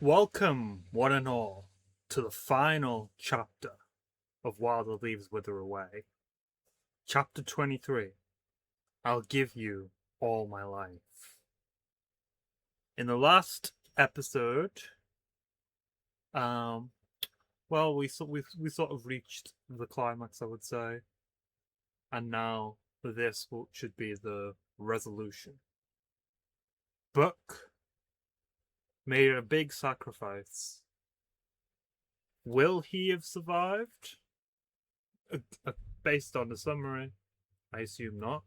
Welcome, one and all, to the final chapter of While the Leaves Wither Away. Chapter 23. I'll give you all my life. In the last episode, um, we sort of reached the climax, I would say, and now this should be the resolution. Book made a big sacrifice. Will he have survived? Based on the summary, I assume not.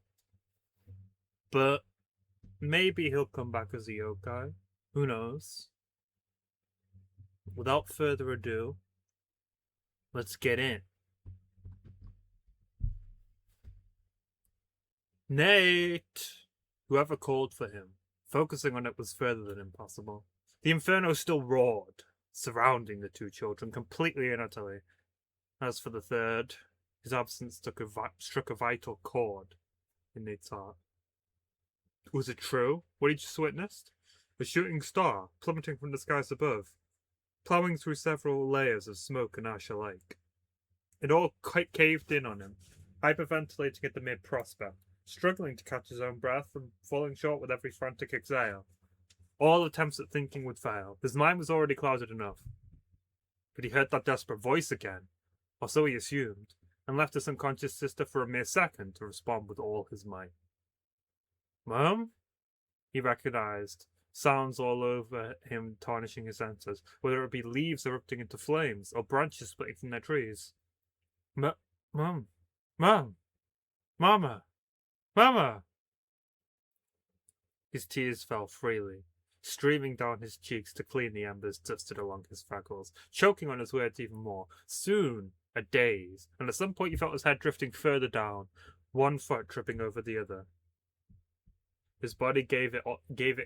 But maybe he'll come back as a yokai. Who knows? Without further ado, let's get in. Nate! Whoever called for him, focusing on it was further than impossible. The inferno still roared, surrounding the two children completely and utterly. As for the third, his absence struck a vital chord in Nate's heart. Was it true, what he just witnessed? A shooting star plummeting from the skies above, ploughing through several layers of smoke and ash alike. It all caved in on him, hyperventilating at the mere prospect, struggling to catch his own breath and falling short with every frantic exhale. All attempts at thinking would fail. His mind was already clouded enough. But he heard that desperate voice again, or so he assumed, and left his unconscious sister for a mere second to respond with all his might. Mum? He recognized sounds all over him tarnishing his senses, whether it be leaves erupting into flames or branches splitting from their trees. Mum? Mum? Mama? Mama! His tears fell freely, streaming down his cheeks to clean the embers dusted along his freckles, choking on his words even more. Soon, a daze, and at some point he felt his head drifting further down, one foot tripping over the other. His body gave it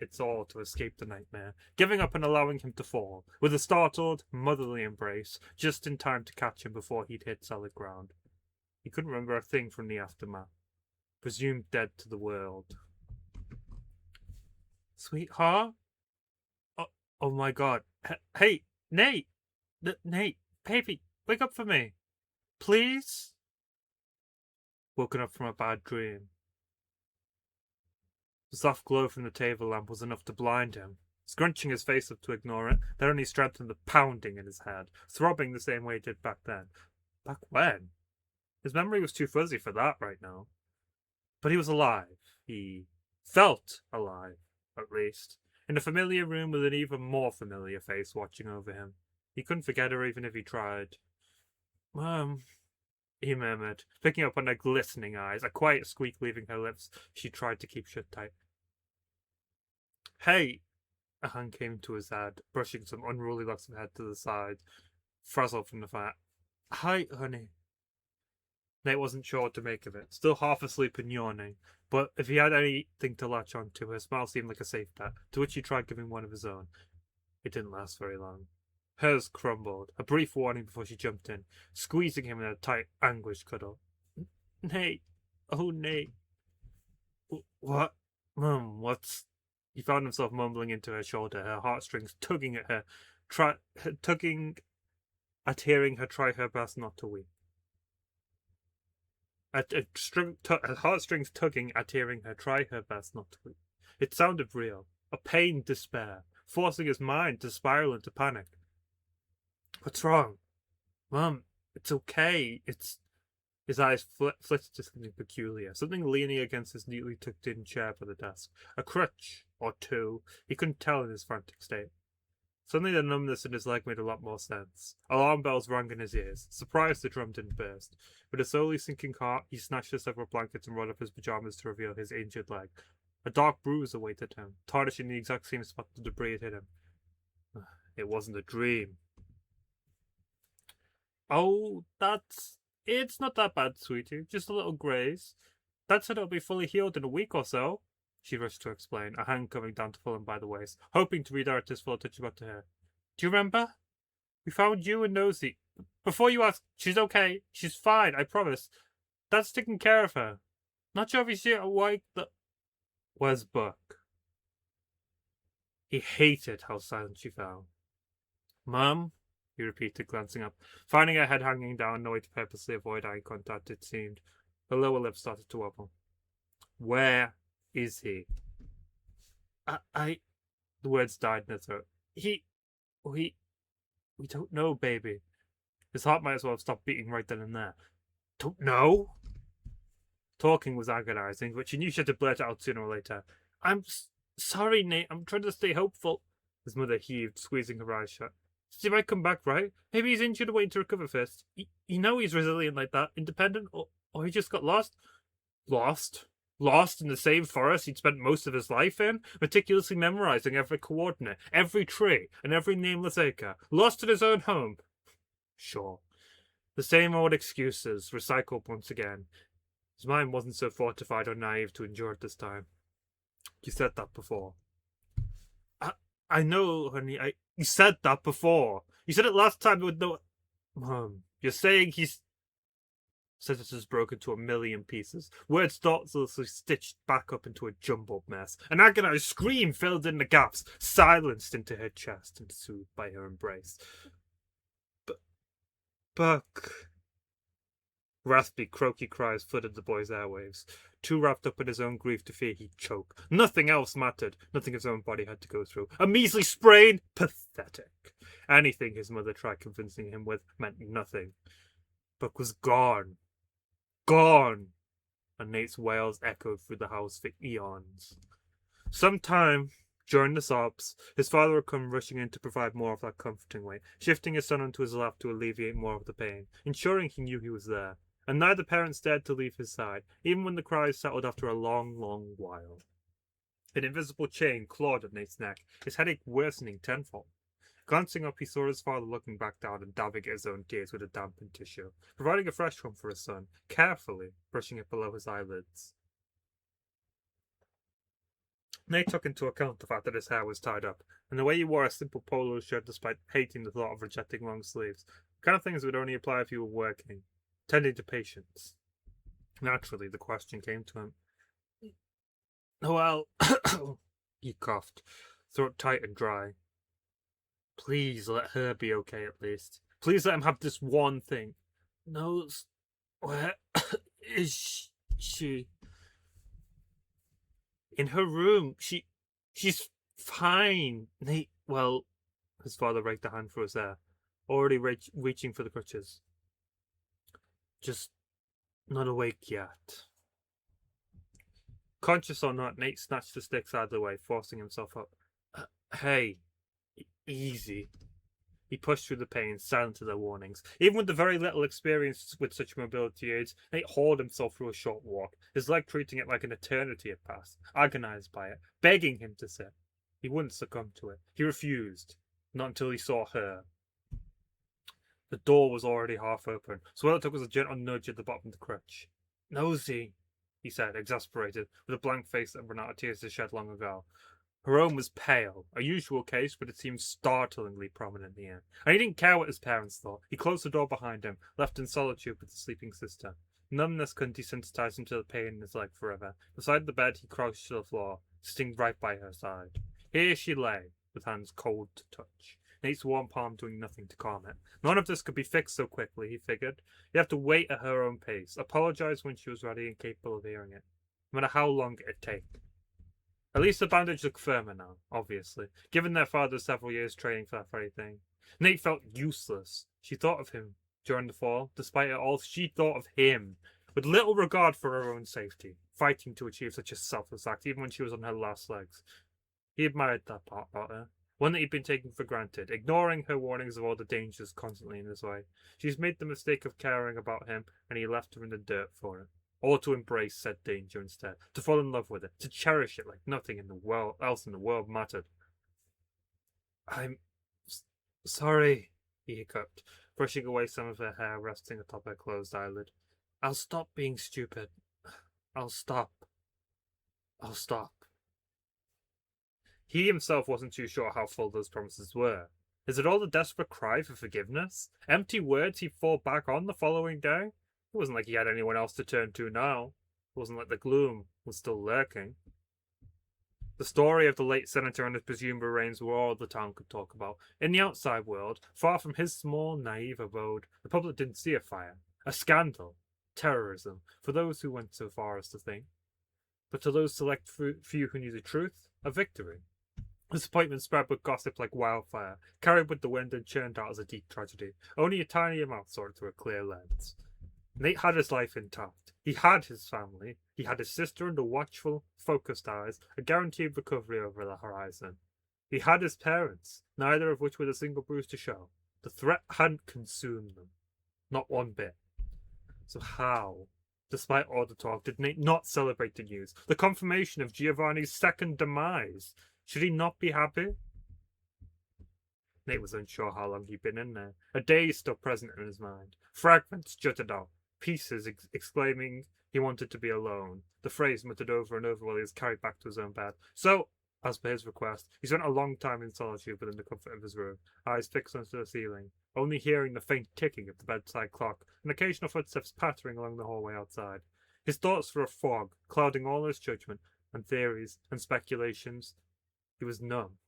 its all to escape the nightmare, giving up and allowing him to fall, with a startled, motherly embrace, just in time to catch him before he'd hit solid ground. He couldn't remember a thing from the aftermath, presumed dead to the world. Sweetheart? Oh my god. Hey, Nate! Nate, baby, wake up for me. Please? Woken up from a bad dream. The soft glow from the table lamp was enough to blind him. Scrunching his face up to ignore it, that only strengthened the pounding in his head, throbbing the same way it did back then. Back when? His memory was too fuzzy for that right now. But he was alive. He felt alive, at least, in a familiar room with an even more familiar face watching over him. He couldn't forget her even if he tried. Mom, he murmured, picking up on her glistening eyes, a quiet squeak leaving her lips she tried to keep shut tight. Hey! A hand came to his head, brushing some unruly locks of hair to the side, frazzled from the fat. Hi, honey. Nate wasn't sure what to make of it, still half asleep and yawning, but if he had anything to latch on to, her smile seemed like a safe bet, to which he tried giving one of his own. It didn't last very long. Hers crumbled, a brief warning before she jumped in, squeezing him in a tight, anguished cuddle. Nate! Oh, Nate! What? Mum, what's... He found himself mumbling into her shoulder, her heartstrings tugging at her, tugging at hearing her try her best not to weep. Her heartstrings tugging at hearing her try her best not to weep. It sounded real, a pained despair, forcing his mind to spiral into panic. What's wrong? Mum, it's okay. His eyes flitted to something peculiar, something leaning against his neatly tucked-in chair by the desk. A crutch, or two. He couldn't tell in his frantic state. Suddenly the numbness in his leg made a lot more sense. Alarm bells rang in his ears. Surprised the drum didn't burst. With a slowly sinking heart, he snatched at several blankets and rolled up his pajamas to reveal his injured leg. A dark bruise awaited him, tarnishing the exact same spot the debris had hit him. It wasn't a dream. Oh, it's not that bad, sweetie. Just a little graze. Dad said it'll be fully healed in a week or so, she rushed to explain, a hand coming down to pull him by the waist, hoping to redirect his full touch about to her. Do you remember? We found you and Nosy. Before you ask, she's okay. She's fine, I promise. Dad's taking care of her. Not sure if he's here awake the... Where's Buck? He hated how silent she fell. Mum? He repeated, glancing up. Finding her head hanging down, no way to purposely avoid eye contact, it seemed. Her lower lip started to wobble. Where is he? I... The words died in her throat. We don't know, baby. His heart might as well have stopped beating right then and there. Don't know? Talking was agonizing, but she knew she had to blurt it out sooner or later. I'm sorry, Nate. I'm trying to stay hopeful. His mother heaved, squeezing her eyes shut. He might come back, right? Maybe he's injured and waiting to recover first. You know he's resilient like that, independent, or he just got lost. Lost? Lost in the same forest he'd spent most of his life in, meticulously memorizing every coordinate, every tree, and every nameless acre. Lost in his own home. Sure. The same old excuses, recycled once again. His mind wasn't so fortified or naive to endure it this time. You said that before. I know, honey. You said that before. You said it last time with no... Mom, you're saying he's... Sentences broken to a million pieces. Words thoughtlessly stitched back up into a jumbled mess. An agonized scream filled in the gaps, silenced into her chest and soothed by her embrace. Buck... Raspy, croaky cries flooded the boy's airwaves. Too wrapped up in his own grief to fear he'd choke. Nothing else mattered. Nothing his own body had to go through. A measly sprain? Pathetic. Anything his mother tried convincing him with meant nothing. Buck was gone. Gone! And Nate's wails echoed through the house for eons. Sometime during the sobs, his father would come rushing in to provide more of that comforting weight, shifting his son onto his lap to alleviate more of the pain, ensuring he knew he was there. And neither parent dared to leave his side, even when the cries settled after a long, long while. An invisible chain clawed at Nate's neck, his headache worsening tenfold. Glancing up, he saw his father looking back down and dabbing at his own tears with a dampened tissue, providing a fresh one for his son, carefully brushing it below his eyelids. Nate took into account the fact that his hair was tied up, and the way he wore a simple polo shirt despite hating the thought of rejecting long sleeves, the kind of things that would only apply if you were working, tending to patients. Naturally, the question came to him. Well, he coughed, throat tight and dry. Please let her be okay at least. Please let him have this one thing. Knows where is she? In her room. She's fine. Nate, well, his father raked a hand through his hair, already reaching for the crutches. Just not awake yet. Conscious or not, Nate snatched the sticks out of the way, forcing himself up. Hey, easy. He pushed through the pain, silent to their warnings. Even with the very little experience with such mobility aids, Nate hauled himself through a short walk, his leg treating it like an eternity had passed, agonized by it, begging him to sit. He wouldn't succumb to it. He refused. Not until he saw her. The door was already half open, so all it took was a gentle nudge at the bottom of the crutch. Nosy, he said, exasperated, with a blank face that ran out of tears to shed long ago. Her own was pale, a usual case, but it seemed startlingly prominent here. And he didn't care what his parents thought. He closed the door behind him, left in solitude with the sleeping sister. Numbness couldn't desensitize him to the pain in his leg forever. Beside the bed, he crouched to the floor, sitting right by her side. Here she lay, with hands cold to touch, Nate's warm palm doing nothing to calm it. None of this could be fixed so quickly, he figured. He'd have to wait at her own pace, apologize when she was ready and capable of hearing it, no matter how long it'd take. At least the bandage looked firmer now, obviously, given their father's several years training for that very thing. Nate felt useless. She thought of him during the fall. Despite it all, she thought of him, with little regard for her own safety, fighting to achieve such a selfless act, even when she was on her last legs. He admired that part about her, one that he'd been taking for granted, ignoring her warnings of all the dangers constantly in his way. She's made the mistake of caring about him, and he left her in the dirt for it. Or to embrace said danger instead, to fall in love with it, to cherish it like nothing else in the world mattered. I'm sorry, he hiccuped, brushing away some of her hair resting atop her closed eyelid. I'll stop being stupid. I'll stop. He himself wasn't too sure how full those promises were. Is it all a desperate cry for forgiveness? Empty words he'd fall back on the following day? It wasn't like he had anyone else to turn to now. It wasn't like the gloom was still lurking. The story of the late senator and his presumed remains were all the town could talk about. In the outside world, far from his small, naive abode, the public didn't see a fire, a scandal, terrorism, for those who went so far as to think. But to those select few who knew the truth, a victory. Disappointment spread with gossip like wildfire, carried with the wind and churned out as a deep tragedy. Only a tiny amount saw it through a clear lens. Nate had his life intact. He had his family. He had his sister under watchful, focused eyes, a guaranteed recovery over the horizon. He had his parents, neither of which with a single bruise to show. The threat hadn't consumed them. Not one bit. So how, despite all the talk, did Nate not celebrate the news? The confirmation of Giovanni's second demise. Should he not be happy? Nate was unsure how long he'd been in there. A daze still present in his mind. Fragments jutted out. Pieces exclaiming he wanted to be alone. The phrase muttered over and over while he was carried back to his own bed. So, as per his request, he spent a long time in solitude within the comfort of his room, eyes fixed onto the ceiling, only hearing the faint ticking of the bedside clock and occasional footsteps pattering along the hallway outside. His thoughts were a fog, clouding all his judgment and theories and speculations. He was numb.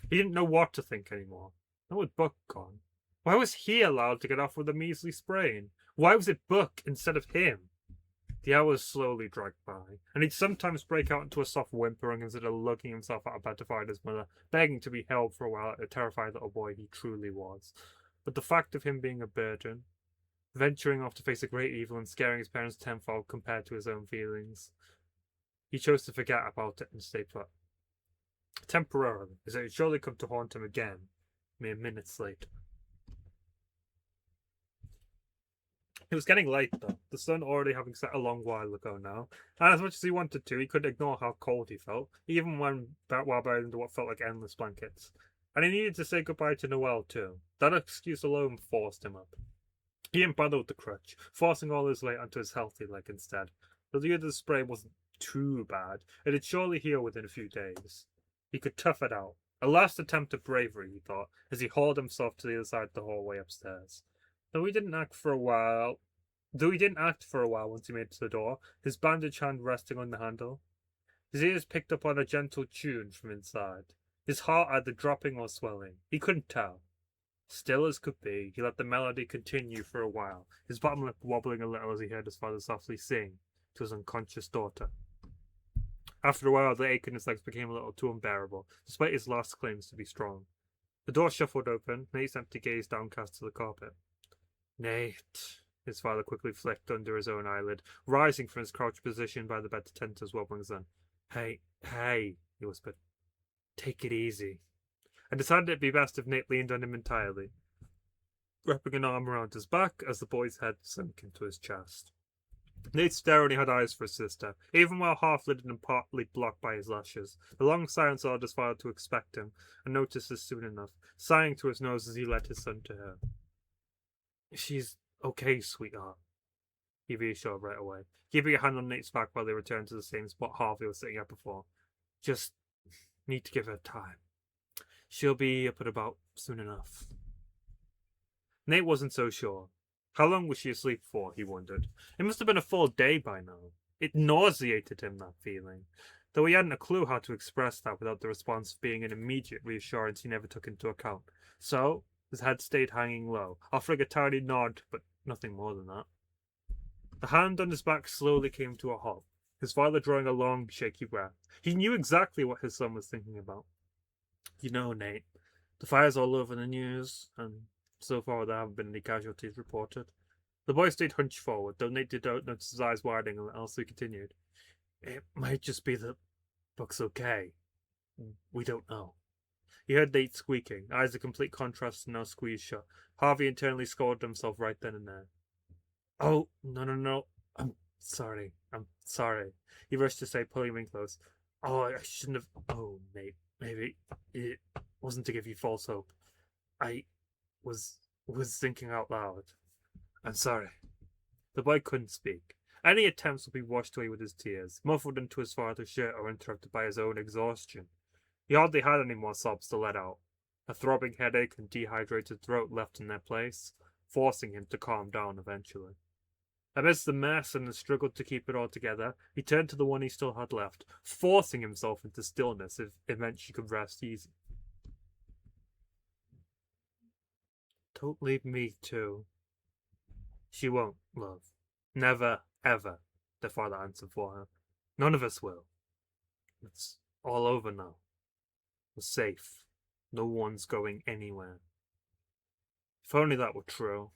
He didn't know what to think anymore. How had Buck gone? Why was he allowed to get off with a measly sprain? Why was it Buck instead of him? The hours slowly dragged by, and he'd sometimes break out into a soft whimpering instead of lugging himself out of bed to find his mother, begging to be held for a while like the terrified little boy he truly was. But the fact of him being a burden, venturing off to face a great evil and scaring his parents tenfold compared to his own feelings, he chose to forget about it and stay put. Temporarily, as it would surely come to haunt him again, mere minutes later. It was getting late, though, the sun already having set a long while ago now, and as much as he wanted to, he couldn't ignore how cold he felt, even while buried under what felt like endless blankets. And he needed to say goodbye to Noelle, too. That excuse alone forced him up. He didn't bother with the crutch, forcing all his weight onto his healthy leg instead. Though the other sprain wasn't too bad, it had surely healed within a few days. He could tough it out. A last attempt at bravery, he thought, as he hauled himself to the other side of the hallway upstairs. Though he didn't act for a while once he made it to the door, his bandaged hand resting on the handle. His ears picked up on a gentle tune from inside. His heart either dropping or swelling. He couldn't tell. Still as could be, he let the melody continue for a while, his bottom lip wobbling a little as he heard his father softly sing to his unconscious daughter. After a while, the ache in his legs became a little too unbearable, despite his last claims to be strong. The door shuffled open, Nate's empty gaze downcast to the carpet. Nate, his father quickly flicked under his own eyelid, rising from his crouched position by the bed to tend to his wobbling son. Hey, he whispered. Take it easy. I decided it'd be best if Nate leaned on him entirely, wrapping an arm around his back as the boy's head sank into his chest. Nate still only had eyes for his sister, even while half-lidded and partly blocked by his lashes. The long silence allowed his father to expect him, and notice this soon enough, sighing to his nose as he led his son to her. She's okay, sweetheart, he reassured right away, keeping a hand on Nate's back while they returned to the same spot Harvey was sitting at before. Just need to give her time. She'll be up and about soon enough. Nate wasn't so sure. How long was she asleep for, he wondered. It must have been a full day by now. It nauseated him, that feeling, though he hadn't a clue how to express that without the response being an immediate reassurance he never took into account. So, his head stayed hanging low, offering a tiny nod, but nothing more than that. The hand on his back slowly came to a halt, his father drawing a long, shaky breath. He knew exactly what his son was thinking about. You know, Nate, the fire's all over the news, and so far there haven't been any casualties reported. The boy stayed hunched forward, though Nate did notice his eyes widening a little, so he continued. It might just be that Buck's okay. We don't know. He heard Nate squeaking, eyes a complete contrast and now squeezed shut. Harvey internally scolded himself right then and there. Oh, no. I'm sorry. He rushed to say, pulling him in close. Oh, I shouldn't have. Oh, Nate, maybe it wasn't to give you false hope. I was thinking out loud. I'm sorry. The boy couldn't speak. Any attempts would be washed away with his tears, muffled into his father's shirt or interrupted by his own exhaustion. He hardly had any more sobs to let out. A throbbing headache and dehydrated throat left in their place, forcing him to calm down eventually. Amidst the mess and the struggle to keep it all together, he turned to the one he still had left, forcing himself into stillness if it meant she could rest easy. Don't leave me too. She won't, love. Never, ever, the father answered for her. None of us will. It's all over now. We're safe. No one's going anywhere. If only that were true.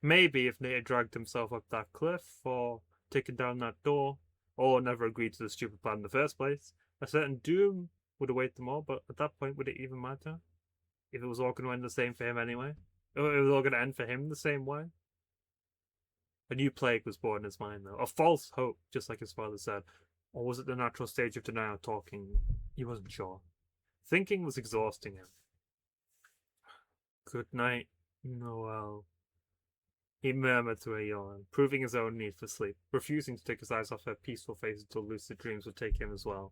Maybe if Nate had dragged himself up that cliff, or taken down that door, or never agreed to the stupid plan in the first place, a certain doom would await them all, but at that point, would it even matter? If it was all going to end the same for him anyway? Or it was all going to end for him the same way? A new plague was born in his mind, though. A false hope, just like his father said. Or was it the natural stage of denial talking? He wasn't sure. Thinking was exhausting him. Good night, Noel. He murmured through a yawn, proving his own need for sleep, refusing to take his eyes off her peaceful face until lucid dreams would take him as well.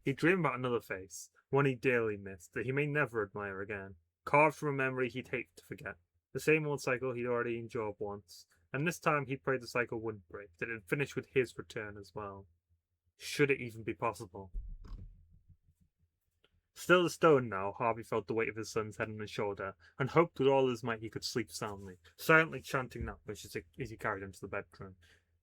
He dreamed about another face, one he dearly missed, that he may never admire again, carved from a memory he'd hate to forget. The same old cycle he'd already endured once, and this time he prayed the cycle wouldn't break, that it'd finish with his return as well. Should it even be possible? Still as stone now, Harvey felt the weight of his son's head on his shoulder, and hoped with all his might he could sleep soundly, silently chanting that wish as he carried him to the bedroom.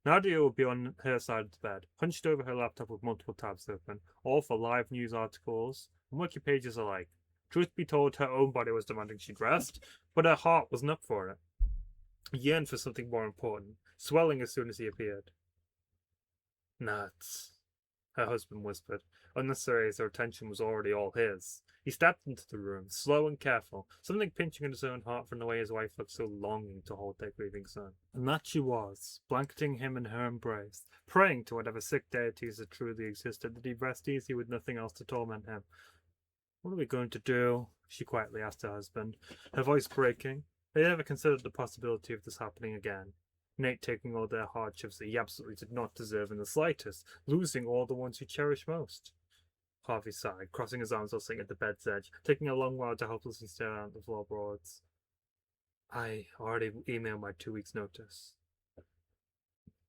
Nadia would be on her side of the bed, hunched over her laptop with multiple tabs open, all for live news articles and wiki pages alike. Truth be told, her own body was demanding she'd rest, but her heart wasn't up for it. It yearned for something more important, swelling as soon as he appeared. Nuts, her husband whispered, unnecessary as her attention was already all his. He stepped into the room, slow and careful, something pinching in his own heart from the way his wife looked so longing to hold their grieving son. And that she was, blanketing him in her embrace, praying to whatever sick deities that truly existed that he'd rest easy with nothing else to torment him. What are we going to do? She quietly asked her husband, her voice breaking. They never considered the possibility of this happening again. Nate taking all their hardships that he absolutely did not deserve in the slightest, losing all the ones he cherished most. Harvey sighed, crossing his arms while sitting at the bed's edge, taking a long while to helplessly stare out at the floorboards. I already emailed my 2 weeks' notice.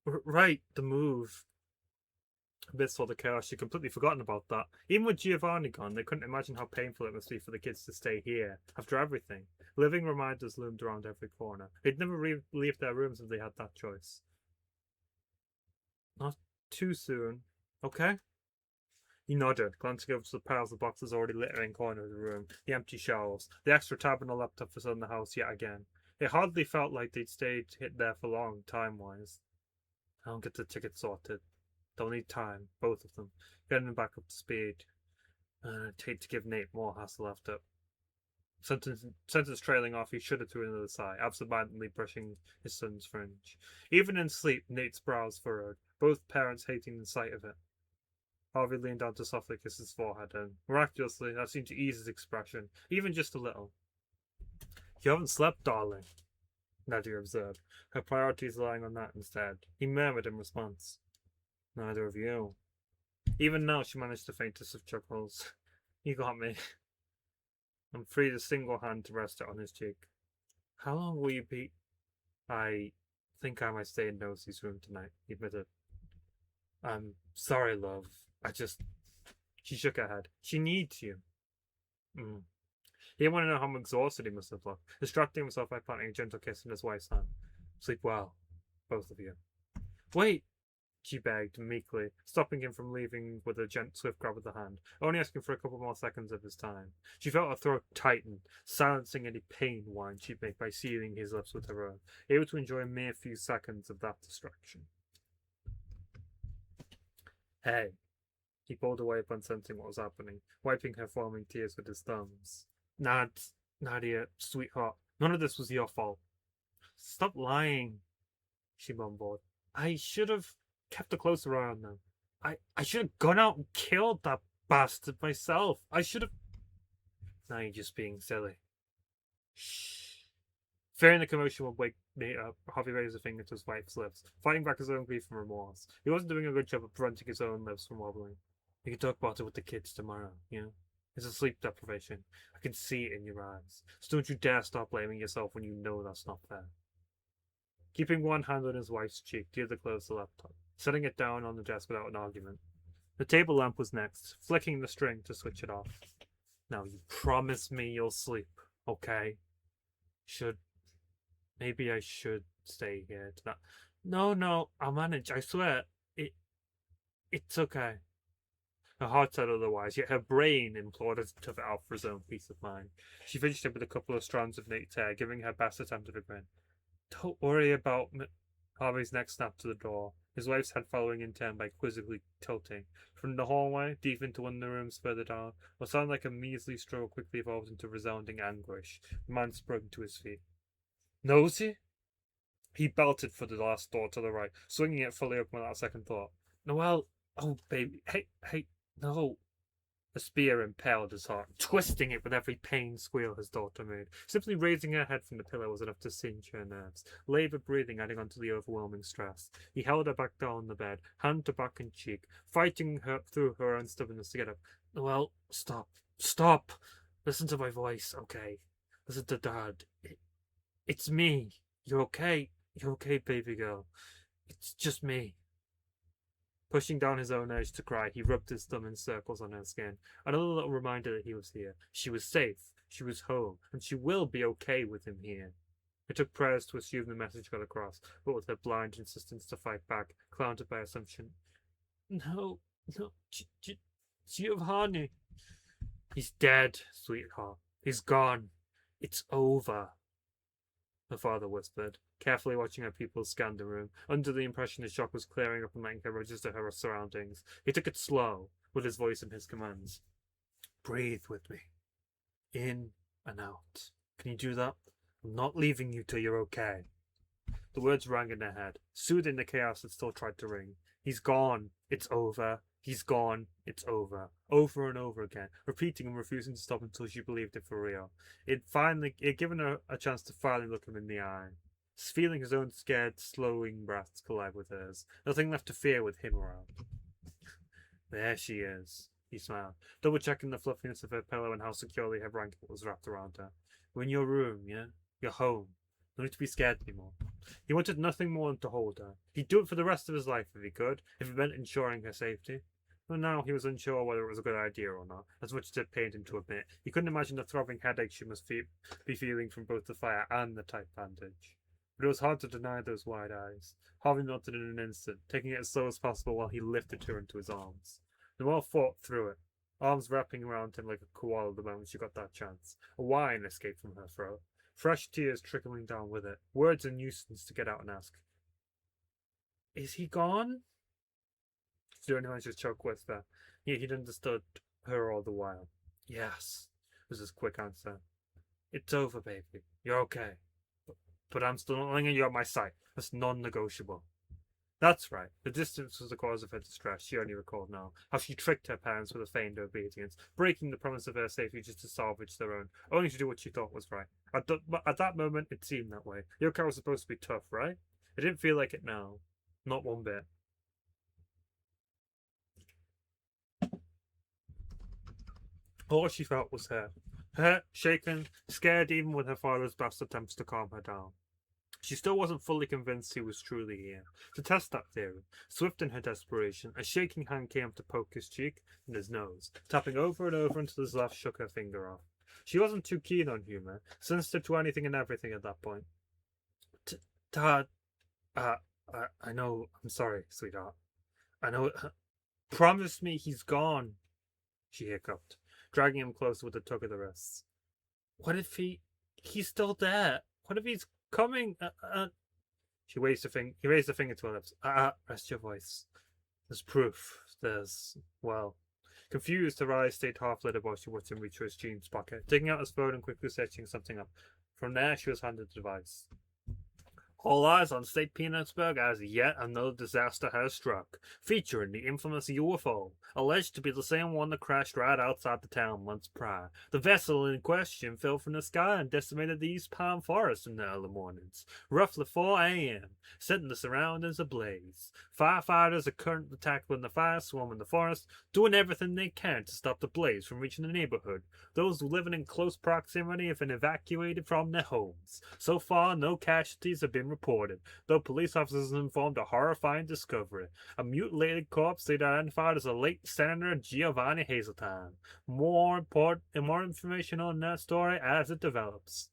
Right, the move. Amidst all the chaos, she'd completely forgotten about that. Even with Giovanni gone, they couldn't imagine how painful it must be for the kids to stay here, after everything. Living reminders loomed around every corner. They'd never leave their rooms if they had that choice. Not too soon, okay? He nodded, glancing over to the piles of boxes already littering corner of the room, the empty shelves, the extra tab on the laptop for selling the house yet again. It hardly felt like they'd stayed there for long, time-wise. I'll get the ticket sorted. They'll need time, both of them, getting them back up to speed. I'd hate to give Nate more hassle after. Sentence trailing off, he shuddered through another sigh, absent-mindedly brushing his son's fringe. Even in sleep, Nate's brows furrowed, both parents hating the sight of it. Harvey leaned down to softly kiss his forehead, and miraculously, that seemed to ease his expression, even just a little. You haven't slept, darling, Nadia observed, her priorities lying on that instead. He murmured in response. Neither of you. Even now, she managed the faintest of chuckles. You got me. And freed a single hand to rest it on his cheek. How long will you be? I think I might stay in Nosey's room tonight, he admitted. I'm sorry, love. She shook her head. She needs you. He didn't want to know how exhausted he must have looked, distracting himself by planting a gentle kiss in his wife's hand. Sleep well, both of you. Wait, she begged meekly, stopping him from leaving with a swift grab of the hand, only asking for a couple more seconds of his time. She felt her throat tighten, silencing any pain whine she'd make by sealing his lips with her own, able to enjoy a mere few seconds of that distraction. Hey. He pulled away upon sensing what was happening, wiping her foaming tears with his thumbs. Nadia, sweetheart, none of this was your fault. Stop lying, she mumbled. I should have kept a closer eye on them. I should have gone out and killed that bastard myself. I should have... Now you're just being silly. Shh. Fearing the commotion would wake Nate up, Harvey raised a finger to his wife's lips, fighting back his own grief and remorse. He wasn't doing a good job of preventing his own lips from wobbling. We can talk about it with the kids tomorrow, you know? It's a sleep deprivation. I can see it in your eyes. So don't you dare stop blaming yourself when you know that's not fair. keeping one hand on his wife's cheek, the other closed the laptop, setting it down on the desk without an argument. The table lamp was next, flicking the string to switch it off. Now you promise me you'll sleep, okay? Maybe I should stay here tonight. No, I'll manage, I swear. It's okay. Her heart said otherwise, yet her brain implored her to tough it out for his own peace of mind. She finished it with a couple of strands of Nate's hair, giving her best attempt at a grin. Don't worry about Harvey's next snap to the door, his wife's head following in turn by quizzically tilting. From the hallway, deep into one of the rooms further down, what sounded like a measly struggle quickly evolved into resounding anguish. The man sprang to his feet. Nosy? He belted for the last door to the right, swinging it fully open without a second thought. Noelle, oh baby, hey, no. The spear impaled his heart, twisting it with every pain squeal his daughter made. Simply raising her head from the pillow was enough to singe her nerves, laboured breathing adding on to the overwhelming stress. He held her back down on the bed, hand to back and cheek, fighting her through her own stubbornness to get up. Noelle, stop. Listen to my voice, okay? Listen to Dad. It's me. You're okay, baby girl. It's just me. Pushing down his own urge to cry, he rubbed his thumb in circles on her skin. Another little reminder that he was here. She was safe. She was home. And she will be okay with him here. It took prayers to assume the message got across, but with her blind insistence to fight back, clouded by assumption. No, Giovanni. He's dead, sweetheart. He's gone. It's over. Her father whispered, carefully watching her pupils scan the room, under the impression his shock was clearing up and letting her register her surroundings. He took it slow, with his voice and his commands. Breathe with me. In and out. Can you do that? I'm not leaving you till you're okay. The words rang in her head, soothing the chaos that still tried to ring. He's gone. It's over. He's gone. It's over. Over and over again, repeating and refusing to stop until she believed it for real. It had given her a chance to finally look him in the eye. Feeling his own scared, slowing breaths collide with hers. Nothing left to fear with him around. There she is, he smiled, double-checking the fluffiness of her pillow and how securely her blanket was wrapped around her. We're in your room, yeah? You're home. No need to be scared anymore. He wanted nothing more than to hold her. He'd do it for the rest of his life if he could, if it meant ensuring her safety. But now he was unsure whether it was a good idea or not, as much as it pained him to admit. He couldn't imagine the throbbing headache she must be feeling from both the fire and the tight bandage. But it was hard to deny those wide eyes. Harvey melted in an instant, taking it as slow as possible while he lifted her into his arms. Noelle fought through it, arms wrapping around him like a koala the moment she got that chance. A whine escaped from her throat, fresh tears trickling down with it, words a nuisance to get out and ask. Is he gone? The only one just choked with her. Yet he'd understood her all the while. Yes, was his quick answer. It's over, baby. You're okay. But I'm still not letting you out my sight. That's non-negotiable. That's right. The distance was the cause of her distress, she only recalled now. How she tricked her parents with a feigned obedience, breaking the promise of her safety just to salvage their own, only to do what she thought was right. At that moment, it seemed that way. Yoko was supposed to be tough, right? It didn't feel like it now. Not one bit. All she felt was her. Hurt, shaken, scared even with her father's best attempts to calm her down. She still wasn't fully convinced he was truly here. To test that theory, swift in her desperation, a shaking hand came up to poke his cheek and his nose, tapping over and over until his laugh shook her finger off. She wasn't too keen on humour, sensitive to anything and everything at that point. Dad, I know, I'm sorry, sweetheart. I know, promise me he's gone, she hiccuped, dragging him closer with a tug of the wrists. What if he's still there? What if he's coming? He raised a finger to her lips. Rest your voice. There's proof. Well. Confused, her eyes stayed half-lit while she watched him reach for his jeans pocket, taking out his phone and quickly searching something up. From there, she was handed the device. All eyes on St. Petersburg as yet another disaster has struck, featuring the infamous UFO, alleged to be the same one that crashed right outside the town months prior. The vessel in question fell from the sky and decimated the East Palm Forest in the early mornings, roughly 4 a.m., setting the surroundings ablaze. Firefighters are currently tackling the fire swarm in the forest, doing everything they can to stop the blaze from reaching the neighborhood. Those living in close proximity have been evacuated from their homes. So far, no casualties have been reported, though police officers informed a horrifying discovery. A mutilated corpse they'd identified as the late Senator Giovanni Hazeltine. More information on that story as it develops.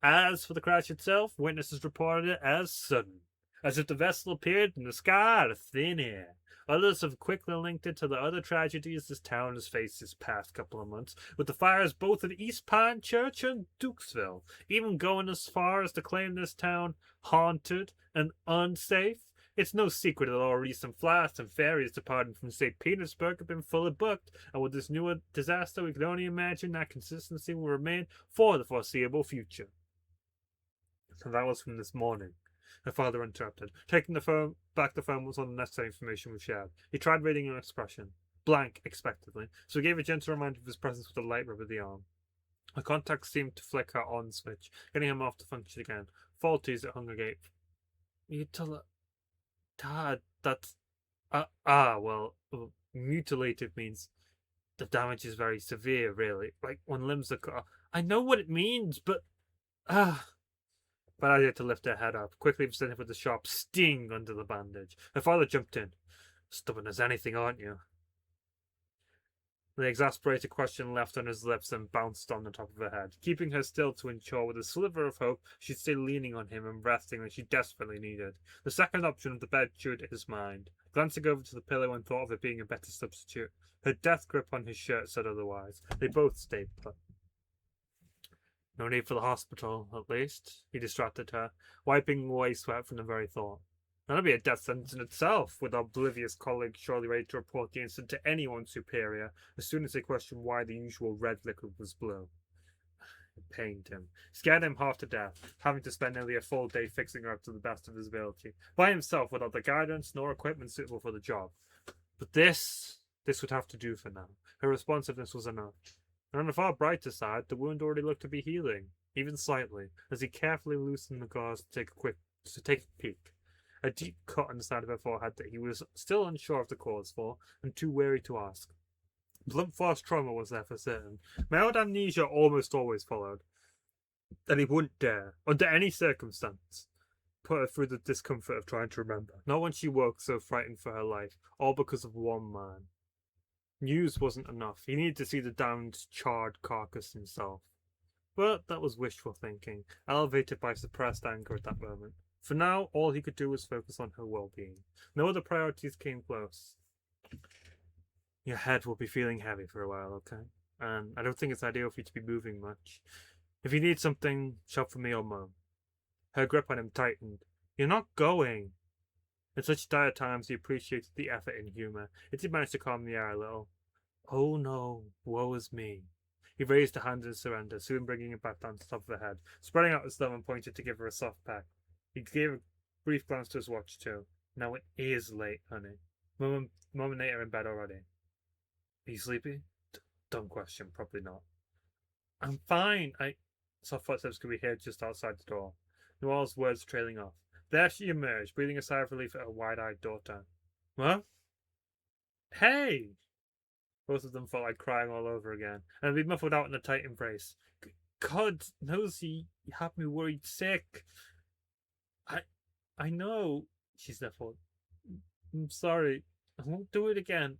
As for the crash itself, witnesses reported it as sudden, as if the vessel appeared in the sky out of thin air. Others have quickly linked it to the other tragedies this town has faced this past couple of months, with the fires both at East Pine Church and Dukesville, even going as far as to claim this town haunted and unsafe. It's no secret that all recent flights and ferries departing from St. Petersburg have been fully booked, and with this new disaster, we can only imagine that consistency will remain for the foreseeable future. So that was from this morning. Her father interrupted. Taking the phone was all the necessary information we shared. He tried reading an expression. Blank, expectantly, so he gave a gentle reminder of his presence with a light rub of the arm. The contact seemed to flick her on switch, getting him off to function again. Faulty as it hung agape. You tell her... Dad, that's... mutilated means the damage is very severe, really. Like, when limbs are cut off. I know what it means, but... But I had to lift her head up, quickly presented with a sharp sting under the bandage. Her father jumped in. Stubborn as anything, aren't you? The exasperated question left on his lips and bounced on the top of her head, keeping her still to ensure with a sliver of hope she'd stay leaning on him and resting as she desperately needed. The second option of the bed chewed at his mind. Glancing over to the pillow and thought of it being a better substitute. Her death grip on his shirt said otherwise. They both stayed put. No need for the hospital, at least, he distracted her, wiping away sweat from the very thought. That'd be a death sentence in itself, with our oblivious colleague surely ready to report the incident to anyone superior as soon as they questioned why the usual red liquid was blue. It pained him, scared him half to death, having to spend nearly a full day fixing her up to the best of his ability, by himself without the guidance nor equipment suitable for the job. But this would have to do for now. Her responsiveness was enough. And on the far brighter side, the wound already looked to be healing, even slightly, as he carefully loosened the gauze to take a peek. A deep cut on the side of her forehead that he was still unsure of the cause for, and too weary to ask. Blunt force trauma was there for certain. Mild amnesia almost always followed, and he wouldn't dare, under any circumstance, put her through the discomfort of trying to remember. Not when she woke so frightened for her life, all because of one man. News wasn't enough. He needed to see the damned, charred carcass himself. But that was wishful thinking, elevated by suppressed anger at that moment. For now, all he could do was focus on her well-being. No other priorities came close. Your head will be feeling heavy for a while, okay? And I don't think it's ideal for you to be moving much. If you need something, shout for me or Mum. Her grip on him tightened. You're not going. In such dire times, he appreciated the effort in humour. It did manage to calm the air a little. Oh no, woe is me. He raised a hand in surrender, soon bringing it back down to the top of her head, spreading out his thumb and pointed to give her a soft peck. He gave a brief glance to his watch, too. Now it is late, honey. Mum and Nate are in bed already. Are you sleepy? Dumb question, probably not. I'm fine. Soft footsteps could be heard just outside the door. Noel's words trailing off. There she emerged, breathing a sigh of relief at her wide-eyed daughter. What? Hey! Both of them felt like crying all over again, and be muffled out in a tight embrace. God knows you have me worried sick. I know, she sniffled. I'm sorry. I won't do it again.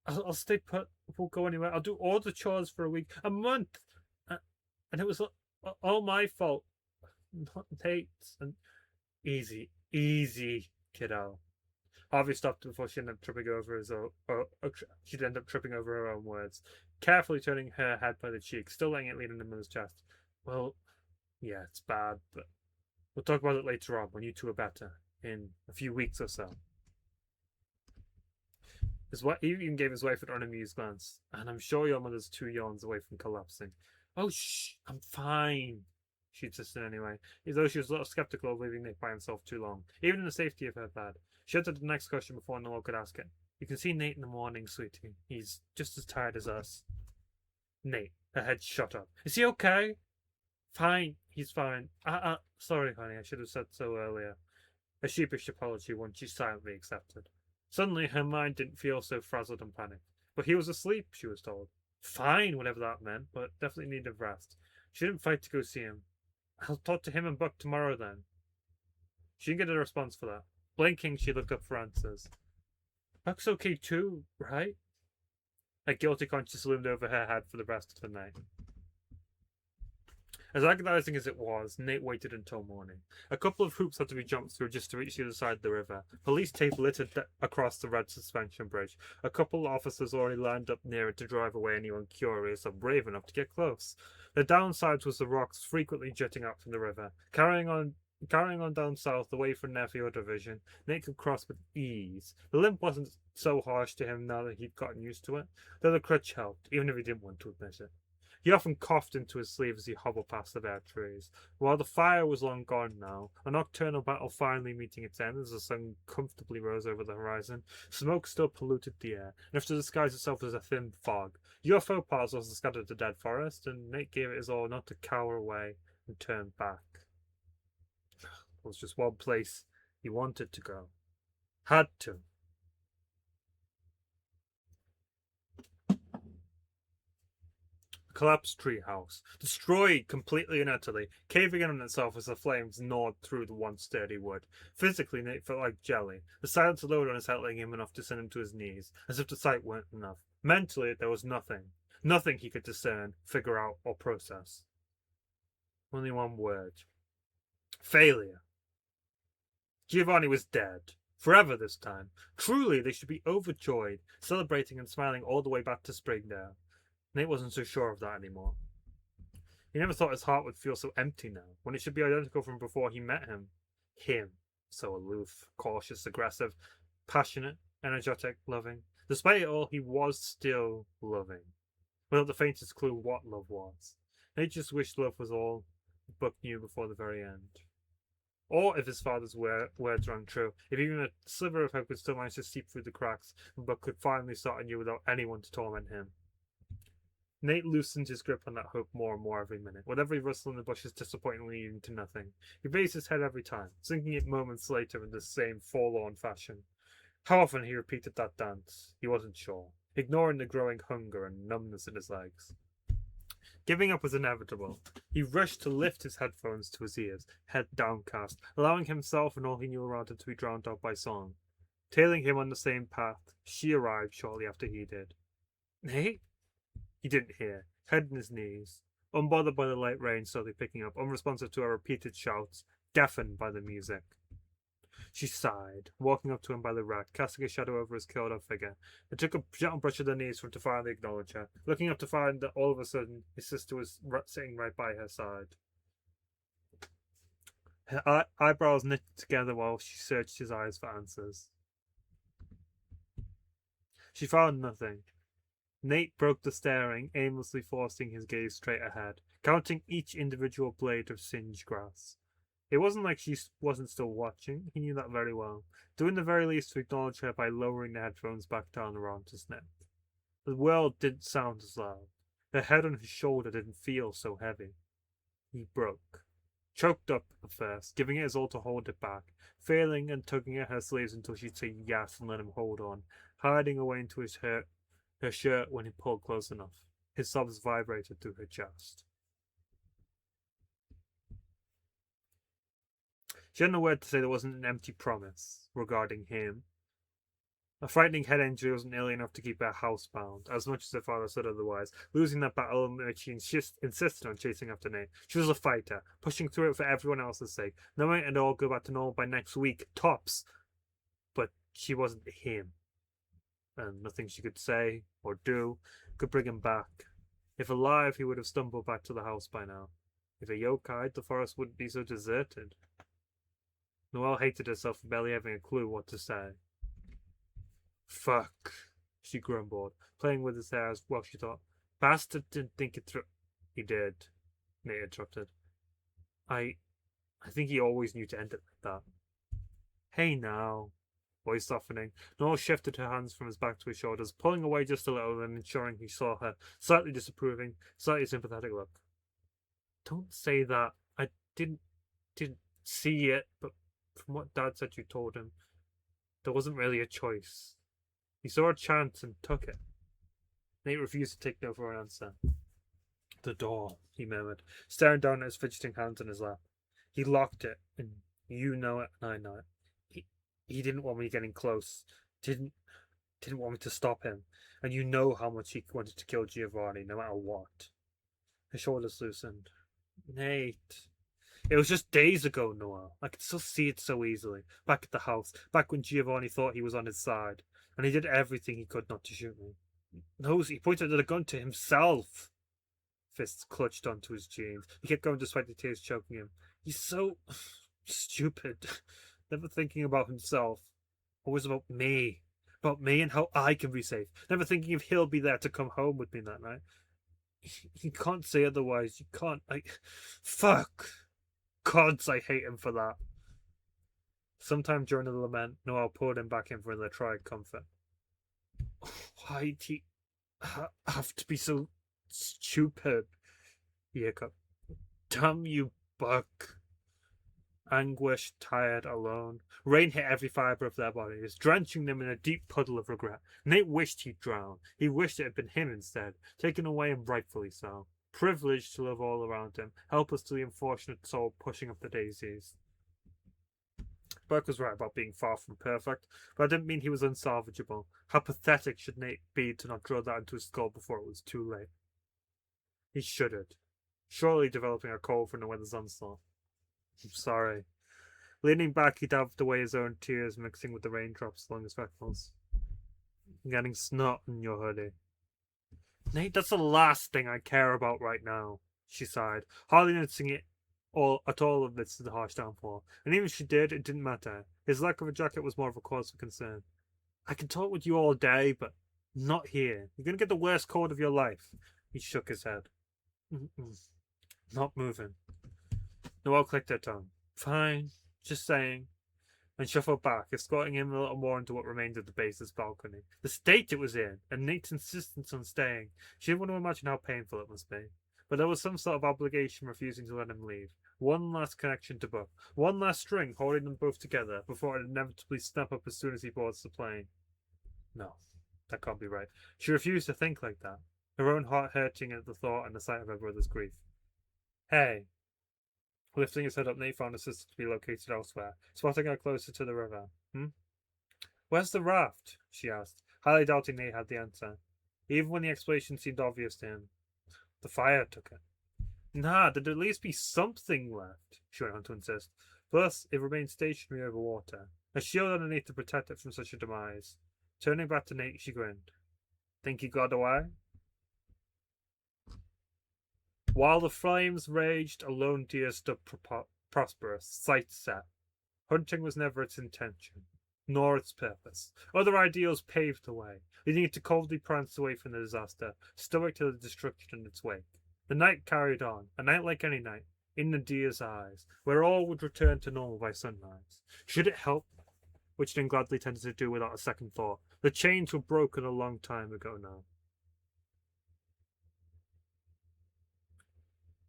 I'll stay put. I won't go anywhere. I'll do all the chores for a week, a month. And it was all my fault. Not Nate's. And easy, kiddo. Harvey stopped before she ended up tripping over she'd end up tripping over her own words, carefully turning her head by the cheek, still letting it lean on the mother's chest. Well, yeah, it's bad, but we'll talk about it later on when you two are better, in a few weeks or so. He even gave his wife an unamused glance. And I'm sure your mother's 2 yawns away from collapsing. Oh, shh, I'm fine, she insisted anyway, as though she was a little skeptical of leaving Nate by himself too long, even in the safety of her bed. She answered the next question before Noel could ask it. You can see Nate in the morning, sweetie. He's just as tired as us. Nate, her head shot up. Is he okay? Fine, he's fine. Sorry, honey, I should have said so earlier. A sheepish apology one she silently accepted. Suddenly, her mind didn't feel so frazzled and panicked. But he was asleep, she was told. Fine, whatever that meant, but definitely needed rest. She didn't fight to go see him. I'll talk to him and Buck tomorrow then. She didn't get a response for that. Blinking, she looked up for answers. Buck's okay too, right? A guilty conscience loomed over her head for the rest of the night. As agonizing as it was, Nate waited until morning. A couple of hoops had to be jumped through just to reach the other side of the river. Police tape littered across the red suspension bridge. A couple of officers already lined up near it to drive away anyone curious or brave enough to get close. The downside was the rocks frequently jutting out from the river. Carrying on down south, away from their field of vision, Nate could cross with ease. The limp wasn't so harsh to him now that he'd gotten used to it, though the crutch helped, even if he didn't want to admit it. He often coughed into his sleeve as he hobbled past the bare trees. While the fire was long gone now, a nocturnal battle finally meeting its end as the sun comfortably rose over the horizon, smoke still polluted the air, enough to disguise itself as a thin fog. UFO parcels scattered the dead forest, and Nate gave it his all not to cower away and turn back. There was just one place he wanted to go. Had to. Collapsed treehouse, destroyed completely and utterly, caving in on itself as the flames gnawed through the once sturdy wood. Physically, Nate felt like jelly. The silence alone on his head letting him enough to send him to his knees, as if the sight weren't enough. Mentally, there was nothing. Nothing he could discern, figure out, or process. Only one word. Failure. Giovanni was dead. Forever this time. Truly, they should be overjoyed, celebrating and smiling all the way back to Springdale. Nate wasn't so sure of that anymore. He never thought his heart would feel so empty now, when it should be identical from before he met him. Him. So aloof, cautious, aggressive, passionate, energetic, loving. Despite it all, he was still loving. Without the faintest clue what love was. Nate just wished love was all Buck knew before the very end. Or if his father's words rang true, if even a sliver of hope could still manage to seep through the cracks, and Buck could finally start anew without anyone to torment him. Nate loosened his grip on that hope more and more every minute, with every rustle in the bushes disappointingly leading to nothing. He raised his head every time, sinking it moments later in the same forlorn fashion. How often he repeated that dance, he wasn't sure, ignoring the growing hunger and numbness in his legs. Giving up was inevitable. He rushed to lift his headphones to his ears, head downcast, allowing himself and all he knew around him to be drowned out by song. Tailing him on the same path, she arrived shortly after he did. Nate? He didn't hear, head in his knees, unbothered by the light rain slowly picking up, unresponsive to her repeated shouts, deafened by the music. She sighed, walking up to him by the rack, casting a shadow over his curled-up figure. It took a gentle brush of the knees for him to finally acknowledge her, looking up to find that all of a sudden his sister was sitting right by her side. Her eyebrows knit together while she searched his eyes for answers. She found nothing. Nate broke the staring, aimlessly forcing his gaze straight ahead, counting each individual blade of singed grass. It wasn't like she wasn't still watching, he knew that very well, doing the very least to acknowledge her by lowering the headphones back down around his neck. The world didn't sound as loud. Her head on his shoulder didn't feel so heavy. He broke. Choked up at first, giving it his all to hold it back, failing and tugging at her sleeves until she'd say yes and let him hold on, hiding away into her shirt when he pulled close enough. His sobs vibrated through her chest. She had no word to say that wasn't an empty promise regarding him. A frightening head injury wasn't nearly enough to keep her housebound, as much as her father said otherwise, losing that battle in which she insisted on chasing after Nate. She was a fighter, pushing through it for everyone else's sake, knowing it'd all go back to normal by next week, tops. But she wasn't him. And nothing she could say or do could bring him back. If alive, he would have stumbled back to the house by now. If a yokai, the forest wouldn't be so deserted. Noelle hated herself for barely having a clue what to say. Fuck, she grumbled, playing with his hair while she thought. Bastard didn't think it through. He did, Nate interrupted. I think he always knew to end it like that. Hey now. Voice softening, Noelle shifted her hands from his back to his shoulders, pulling away just a little and ensuring he saw her slightly disapproving, slightly sympathetic look. Don't say that. I didn't see it, but from what Dad said you told him, there wasn't really a choice. He saw a chance and took it. Nate refused to take no for an answer. The door, he murmured, staring down at his fidgeting hands in his lap. He locked it and You know it, and I know it. He didn't want me getting close. Didn't want me to stop him. And you know how much he wanted to kill Giovanni, no matter what. His shoulders loosened. Nate. It was just days ago, Noel. I could still see it so easily. Back at the house, back when Giovanni thought he was on his side. And he did everything he could not to shoot me. No, he pointed the gun to himself. Fists clutched onto his jeans. He kept going despite the tears choking him. He's so stupid. Never thinking about himself. Always about me. About me and how I can be safe. Never thinking if he'll be there to come home with me that night. You can't say otherwise. You can't. Fuck. Gods, I hate him for that. Sometime during the lament, Noel pulled him back in for another try of comfort. Why'd he have to be so stupid? He hiccuped. Damn you, Buck. Anguished, tired, alone. Rain hit every fibre of their bodies, drenching them in a deep puddle of regret. Nate wished he'd drowned. He wished it had been him instead, taken away and rightfully so. Privileged to live all around him, helpless to the unfortunate soul pushing up the daisies. Burke was right about being far from perfect, but I didn't mean he was unsalvageable. How pathetic should Nate be to not drill that into his skull before it was too late? He shuddered, surely developing a cold from the weather's onslaught. I'm sorry. Leaning back, he dabbed away his own tears, mixing with the raindrops along his freckles. I'm getting snot in your hoodie. Nate, that's the last thing I care about right now, she sighed, hardly noticing it at all amidst the harsh downpour. And even if she did, it didn't matter. His lack of a jacket was more of a cause for concern. I can talk with you all day, but not here. You're going to get the worst cold of your life. He shook his head. Not moving. Noel clicked her tongue. Fine, just saying. And shuffled back, escorting him a little more into what remained of the base's balcony. The state it was in, and Nate's insistence on staying. She didn't want to imagine how painful it must be. But there was some sort of obligation refusing to let him leave. One last connection to Buck. One last string holding them both together before it inevitably snap up as soon as he boards the plane. No, that can't be right. She refused to think like that, her own heart hurting at the thought and the sight of her brother's grief. Hey. Lifting his head up, Nate found his sister to be located elsewhere, spotting her closer to the river. Where's the raft? She asked, highly doubting Nate had the answer, even when the explanation seemed obvious to him. The fire took it. Nah, there'd at least be something left, she went on to insist. Plus, it remained stationary over water, a shield underneath to protect it from such a demise. Turning back to Nate, she grinned. Think he got away? While the flames raged, a lone deer stood prosperous, sights set. Hunting was never its intention, nor its purpose. Other ideals paved the way, leading it to coldly prance away from the disaster, stoic to the destruction in its wake. The night carried on, a night like any night, in the deer's eyes, where all would return to normal by sunrise. Should it help? Which it gladly tended to do without a second thought. The chains were broken a long time ago now.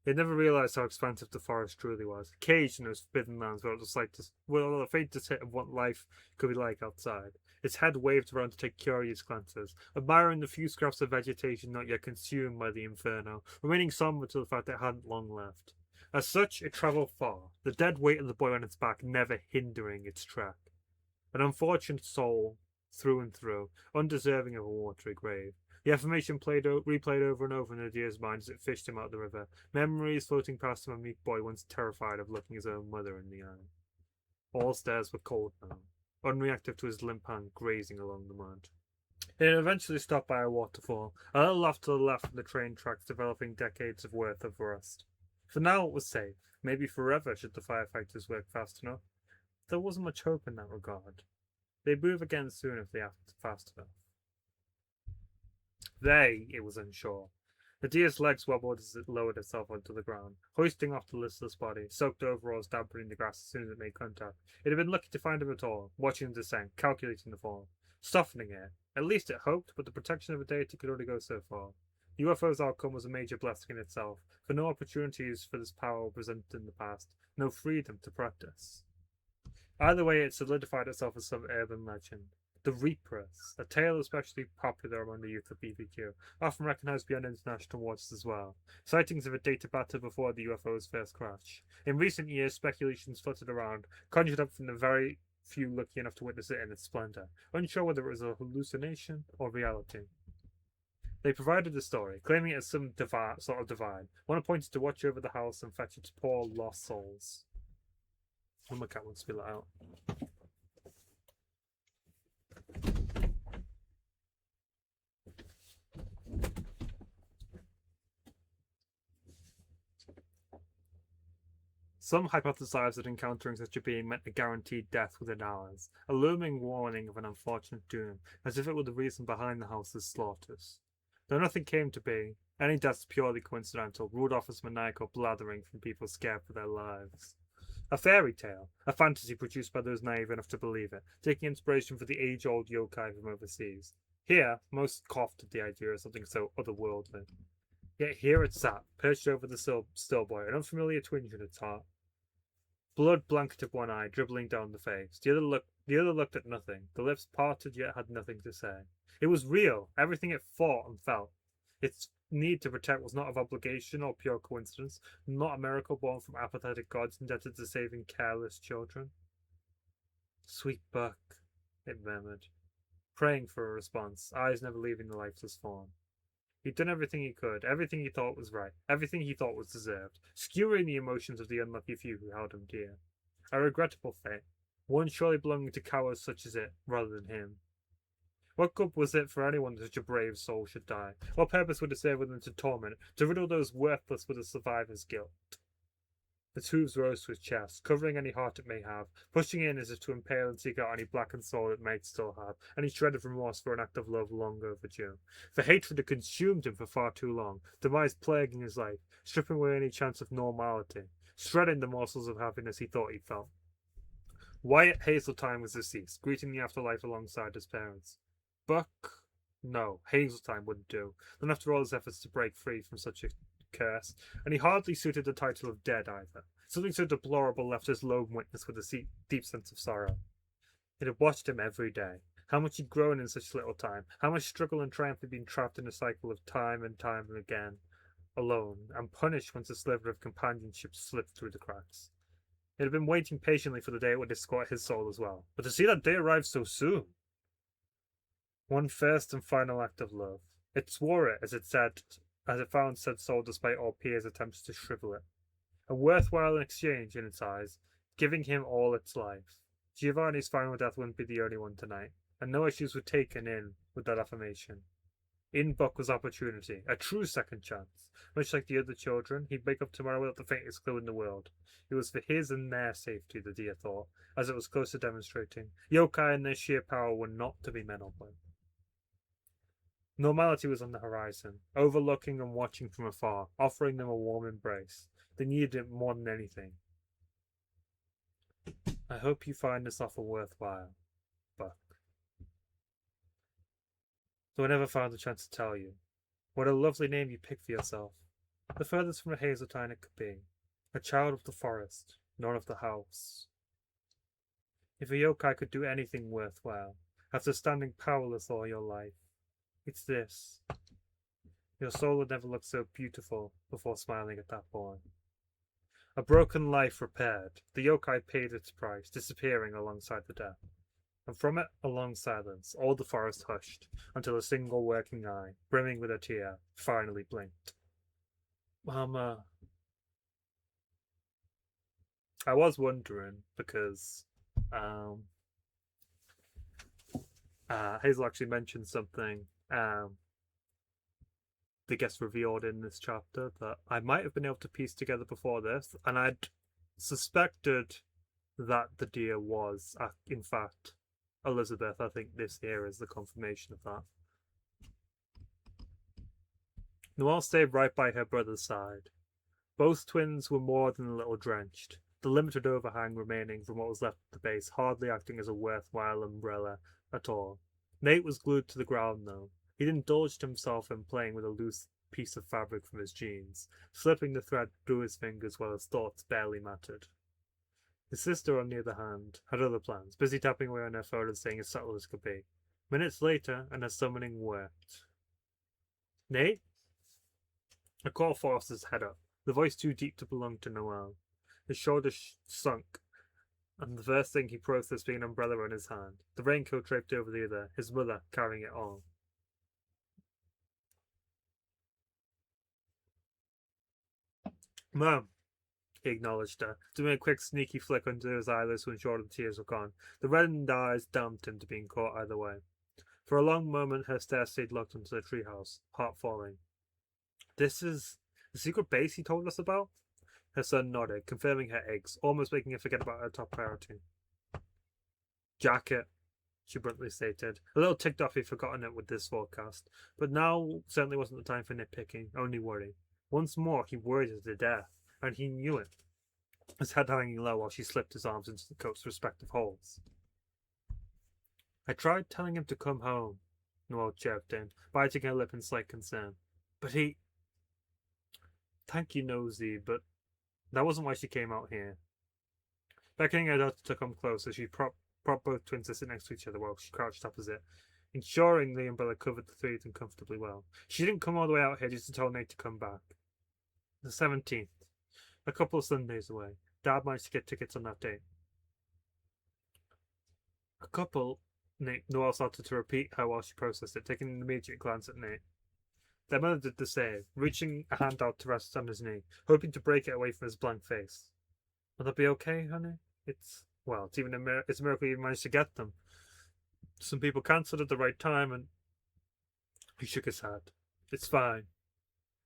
They never realised how expansive the forest truly was, caged in those forbidden lands without the faintest hint of what life could be like outside. Its head waved around to take curious glances, admiring the few scraps of vegetation not yet consumed by the inferno, remaining somber to the fact that it hadn't long left. As such, it travelled far, the dead weight of the boy on its back never hindering its track. An unfortunate soul, through and through, undeserving of a watery grave. The affirmation replayed over and over in the deer's mind as it fished him out of the river, memories floating past him, a meek boy once terrified of looking his own mother in the eye. All stares were cold now, unreactive to his limp hand grazing along the mud. It eventually stopped by a waterfall, a little off to the left of the train tracks developing decades of worth of rust. For now it was safe, maybe forever should the firefighters work fast enough. There wasn't much hope in that regard. They'd move again soon if they acted fast enough. It was unsure. The deer's legs wobbled as it lowered itself onto the ground, hoisting off the listless body, soaked overalls dampening the grass as soon as it made contact. It had been lucky to find him at all, watching him descend, calculating the fall, softening it. At least it hoped, but the protection of a deity could only go so far. The UFO's outcome was a major blessing in itself, for no opportunities for this power were presented in the past, no freedom to practice. Either way, it solidified itself as some urban legend. The Reapers, a tale especially popular among the youth of BBQ, often recognized beyond international waters as well. Sightings of it date back to before the UFO's first crash. In recent years, speculations fluttered around, conjured up from the very few lucky enough to witness it in its splendor, unsure whether it was a hallucination or reality. They provided a story, claiming it as some sort of divine, one appointed to watch over the house and fetch its poor lost souls. Oh, my cat wants to be let out. Some hypothesized that encountering such a being meant a guaranteed death within hours, a looming warning of an unfortunate doom, as if it were the reason behind the house's slaughters. Though nothing came to be, any deaths purely coincidental, ruled off as maniacal blathering from people scared for their lives. A fairy tale, a fantasy produced by those naive enough to believe it, taking inspiration from the age-old yokai from overseas. Here, most scoffed at the idea of something so otherworldly. Yet here it sat, perched over the still boy, an unfamiliar twinge in its heart. Blood blanketed one eye, dribbling down the face. The other looked at nothing. The lips parted, yet had nothing to say. It was real, everything it thought and felt. Its need to protect was not of obligation or pure coincidence, not a miracle born from apathetic gods indebted to saving careless children. Sweet Buck, it murmured, praying for a response, eyes never leaving the lifeless form. He'd done everything he could, everything he thought was right, everything he thought was deserved, skewering the emotions of the unlucky few who held him dear. A regrettable fate, one surely belonging to cowards such as it, rather than him. What good was it for anyone that such a brave soul should die? What purpose would it serve within to torment, to riddle those worthless with a survivor's guilt? Its hooves rose to his chest, covering any heart it may have, pushing in as if to impale and seek out any blackened soul it might still have, any shred of remorse for an act of love long overdue. For hatred had consumed him for far too long, demise plaguing his life, stripping away any chance of normality, shredding the morsels of happiness he thought he felt. Wyatt Hazeltine was deceased, greeting the afterlife alongside his parents. Buck? No, Hazeltine wouldn't do, not after all his efforts to break free from such a curse, and he hardly suited the title of dead either. Something so deplorable left his lone witness with a deep sense of sorrow. It had watched him every day. How much he'd grown in such little time, how much struggle and triumph had been trapped in a cycle of time and again, alone, and punished once a sliver of companionship slipped through the cracks. It had been waiting patiently for the day it would escort his soul as well, but to see that day arrive so soon! One first and final act of love. It swore it as it found said soul despite all Pierre's attempts to shrivel it. A worthwhile exchange in its eyes, giving him all its life. Giovanni's final death wouldn't be the only one tonight, and no issues were taken in with that affirmation. In Buck was opportunity, a true second chance. Much like the other children, he'd wake up tomorrow without the faintest clue in the world. It was for his and their safety, the dear thought, as it was close to demonstrating. Yokai and their sheer power were not to be meddled with. Normality was on the horizon, overlooking and watching from afar, offering them a warm embrace. They needed it more than anything. I hope you find this offer worthwhile, Buck. Though I never found a chance to tell you. What a lovely name you picked for yourself. The furthest from a Hazeltine it could be. A child of the forest, not of the house. If a yokai could do anything worthwhile, after standing powerless all your life, it's this. Your soul had never looked so beautiful before smiling at that boy. A broken life repaired, the yokai paid its price, disappearing alongside the death. And from it, a long silence, all the forest hushed, until a single working eye, brimming with a tear, finally blinked. Mama. I was wondering, because Hazel actually mentioned something that gets revealed in this chapter that I might have been able to piece together before this, and I'd suspected that the deer was, in fact, Elizabeth. I think this here is the confirmation of that. Noelle stayed right by her brother's side. Both twins were more than a little drenched, the limited overhang remaining from what was left at the base hardly acting as a worthwhile umbrella at all. Nate was glued to the ground, though. He'd indulged himself in playing with a loose piece of fabric from his jeans, slipping the thread through his fingers while his thoughts barely mattered. His sister, on the other hand, had other plans, busy tapping away on her phone and staying as subtle as could be. Minutes later, and her summoning worked. Nate? A call forced his head up, the voice too deep to belong to Noel. His shoulders sunk, and the first thing he processed being an umbrella in his hand, the raincoat draped over the other, his mother carrying it all. Mum, he acknowledged her, doing a quick sneaky flick under his eyelids to ensure the tears were gone. The reddened eyes damped him to being caught either way. For a long moment her stare stayed locked onto the treehouse, heart falling. This is the secret base he told us about? Her son nodded, confirming her eggs, almost making her forget about her top priority. Jacket, she bluntly stated, a little ticked off he'd forgotten it with this forecast, but now certainly wasn't the time for nitpicking, only worry. Once more he worried her to death, and he knew it, his head hanging low while she slipped his arms into the coat's respective holes. I tried telling him to come home, Noel chirped in, biting her lip in slight concern. But he... Thank you, Nosy, but that wasn't why she came out here. Beckoning her daughter to come closer, she propped both twins to sit next to each other while she crouched opposite, ensuring the umbrella covered the three of them comfortably well. She didn't come all the way out here just to tell Nate to come back. The 17th. A couple of Sundays away. Dad managed to get tickets on that date. A couple? Noel started to repeat her while she processed it, taking an immediate glance at Nate. Their mother did the same, reaching a hand out to rest on his knee, hoping to break it away from his blank face. Will that be okay, honey? It's a miracle you managed to get them. Some people cancelled at the right time, and he shook his head. It's fine,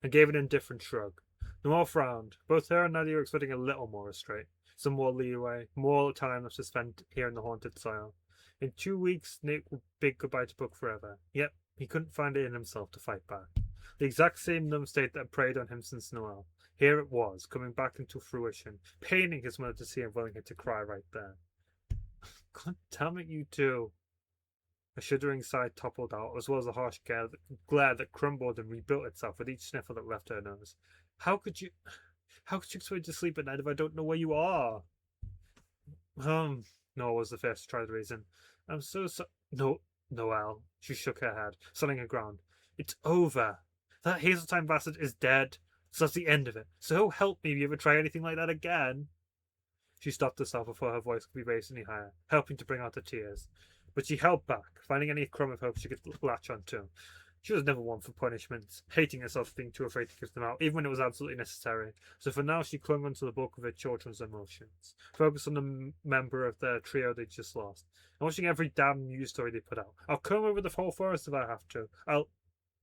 and gave an indifferent shrug. Noel frowned. Both her and Nadia were expecting a little more restraint, some more leeway, more time left to spend here in the haunted soil. In 2 weeks, Nate would bid goodbye to Book forever. Yet he couldn't find it in himself to fight back. The exact same numb state that had preyed on him since Noel. Here it was, coming back into fruition, paining his mother to see and willing her to cry right there. God damn it, you two. A shuddering sigh toppled out, as well as a harsh glare that crumbled and rebuilt itself with each sniffle that left her nose. How could you expect me to sleep at night if I don't know where you are? Noel was the first to try the reason. I'm so sorry. No, Noel. She shook her head, sunning her ground. It's over. That Hazeltine bastard is dead. So that's the end of it. So help me if you ever try anything like that again. She stopped herself before her voice could be raised any higher, helping to bring out the tears. But she held back, finding any crumb of hope she could latch onto. She was never one for punishments, hating herself for being too afraid to give them out, even when it was absolutely necessary. So for now, she clung onto the bulk of her children's emotions, focused on the member of their trio they'd just lost, and watching every damn news story they put out. I'll come over the whole forest if I have to.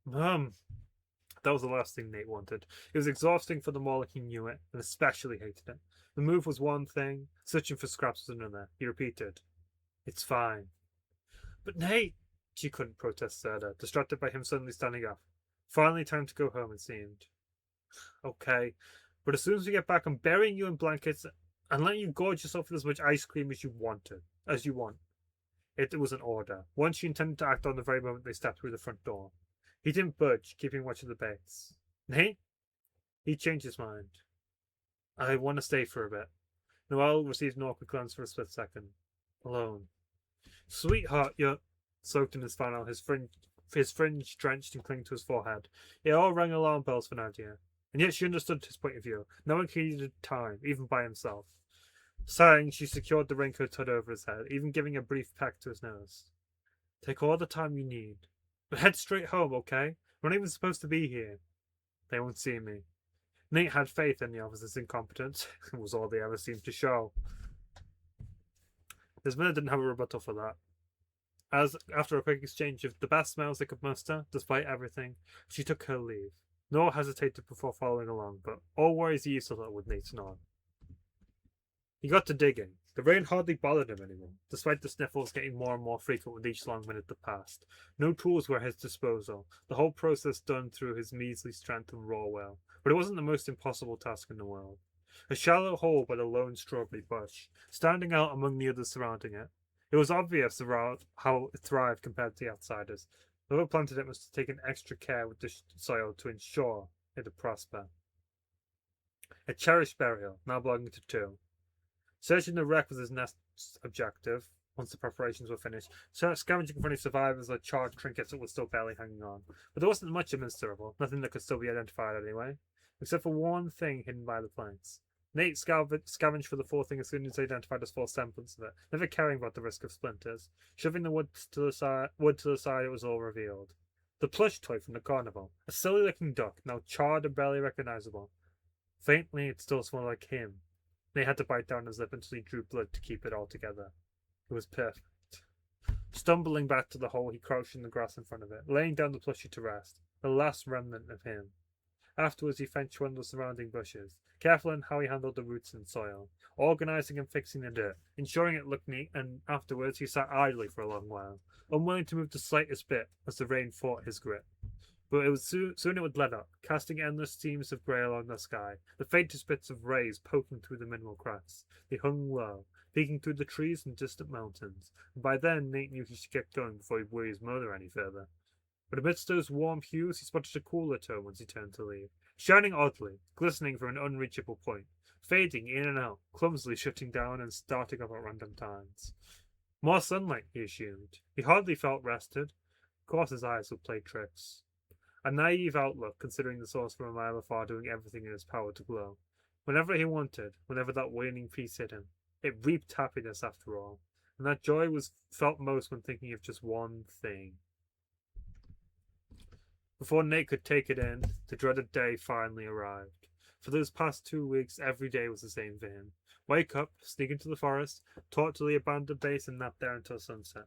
Mum. That was the last thing Nate wanted. It was exhausting for them all, and he knew it, and especially hated it. The move was one thing, searching for scraps was another. He repeated, It's fine. But Nate! She couldn't protest further, distracted by him suddenly standing up. Finally time to go home, it seemed. Okay, but as soon as we get back, I'm burying you in blankets and letting you gorge yourself with as much ice cream as you want. It was an order, one she intended to act on the very moment they stepped through the front door. He didn't budge, keeping watch of the base. Nate? He changed his mind. I want to stay for a bit. Noel received an awkward glance for a split second. Alone. Sweetheart, you're... Soaked in his flannel, his fringe drenched and clinging to his forehead. It all rang alarm bells for Nadia. And yet she understood his point of view. No one needed time, even by himself. Sighing, she secured the raincoat hood over his head, even giving a brief peck to his nose. Take all the time you need. But head straight home, okay? We're not even supposed to be here. They won't see me. Nate had faith in the officer's incompetence. It was all they ever seemed to show. His mother didn't have a rebuttal for that. As, after a quick exchange of the best smiles they could muster, despite everything, she took her leave. Noel hesitated before following along, but all worries are useless with Nathan on. He got to digging. The rain hardly bothered him anymore, despite the sniffles getting more and more frequent with each long minute that passed. No tools were at his disposal, the whole process done through his measly strength and raw will, but it wasn't the most impossible task in the world. A shallow hole by the lone strawberry bush, standing out among the others surrounding it. It was obvious how it thrived compared to the outsiders. Whoever planted it must have taken extra care with the soil to ensure it would prosper. A cherished burial, now belonging to two. Searching the wreck was his next objective. Once the preparations were finished, scavenging for any survivors like charred trinkets that were still barely hanging on. But there wasn't much administrable, nothing that could still be identified anyway, except for one thing hidden by the planks. Nate scavenged for the fourth thing as soon as he identified a small semblance of it, never caring about the risk of splinters. Shoving the wood to the side, it was all revealed. The plush toy from the carnival, a silly-looking duck, now charred and barely recognizable. Faintly, it still smelled like him. Nate had to bite down his lip until he drew blood to keep it all together. It was perfect. Stumbling back to the hole, he crouched in the grass in front of it, laying down the plushie to rest, the last remnant of him. Afterwards, he fenced one of the surrounding bushes, careful in how he handled the roots and soil, organizing and fixing the dirt, ensuring it looked neat, and afterwards he sat idly for a long while, unwilling to move the slightest bit as the rain fought his grip. But it was soon it would let up, casting endless streams of grey along the sky, the faintest bits of rays poking through the mineral cracks. They hung low, peeking through the trees and distant mountains, and by then Nate knew he should get going before he worried his mother any further. But amidst those warm hues, he spotted a cooler tone once he turned to leave, shining oddly, glistening from an unreachable point, fading in and out, clumsily shifting down and starting up at random times. More sunlight, he assumed. He hardly felt rested. Of course his eyes would play tricks. A naive outlook, considering the source from a mile afar doing everything in his power to glow. Whenever he wanted, whenever that waning peace hit him, it reaped happiness after all, and that joy was felt most when thinking of just one thing. Before Nate could take it in, the dreaded day finally arrived. For those past 2 weeks, every day was the same for him. Wake up, sneak into the forest, talk to the abandoned base, and nap there until sunset.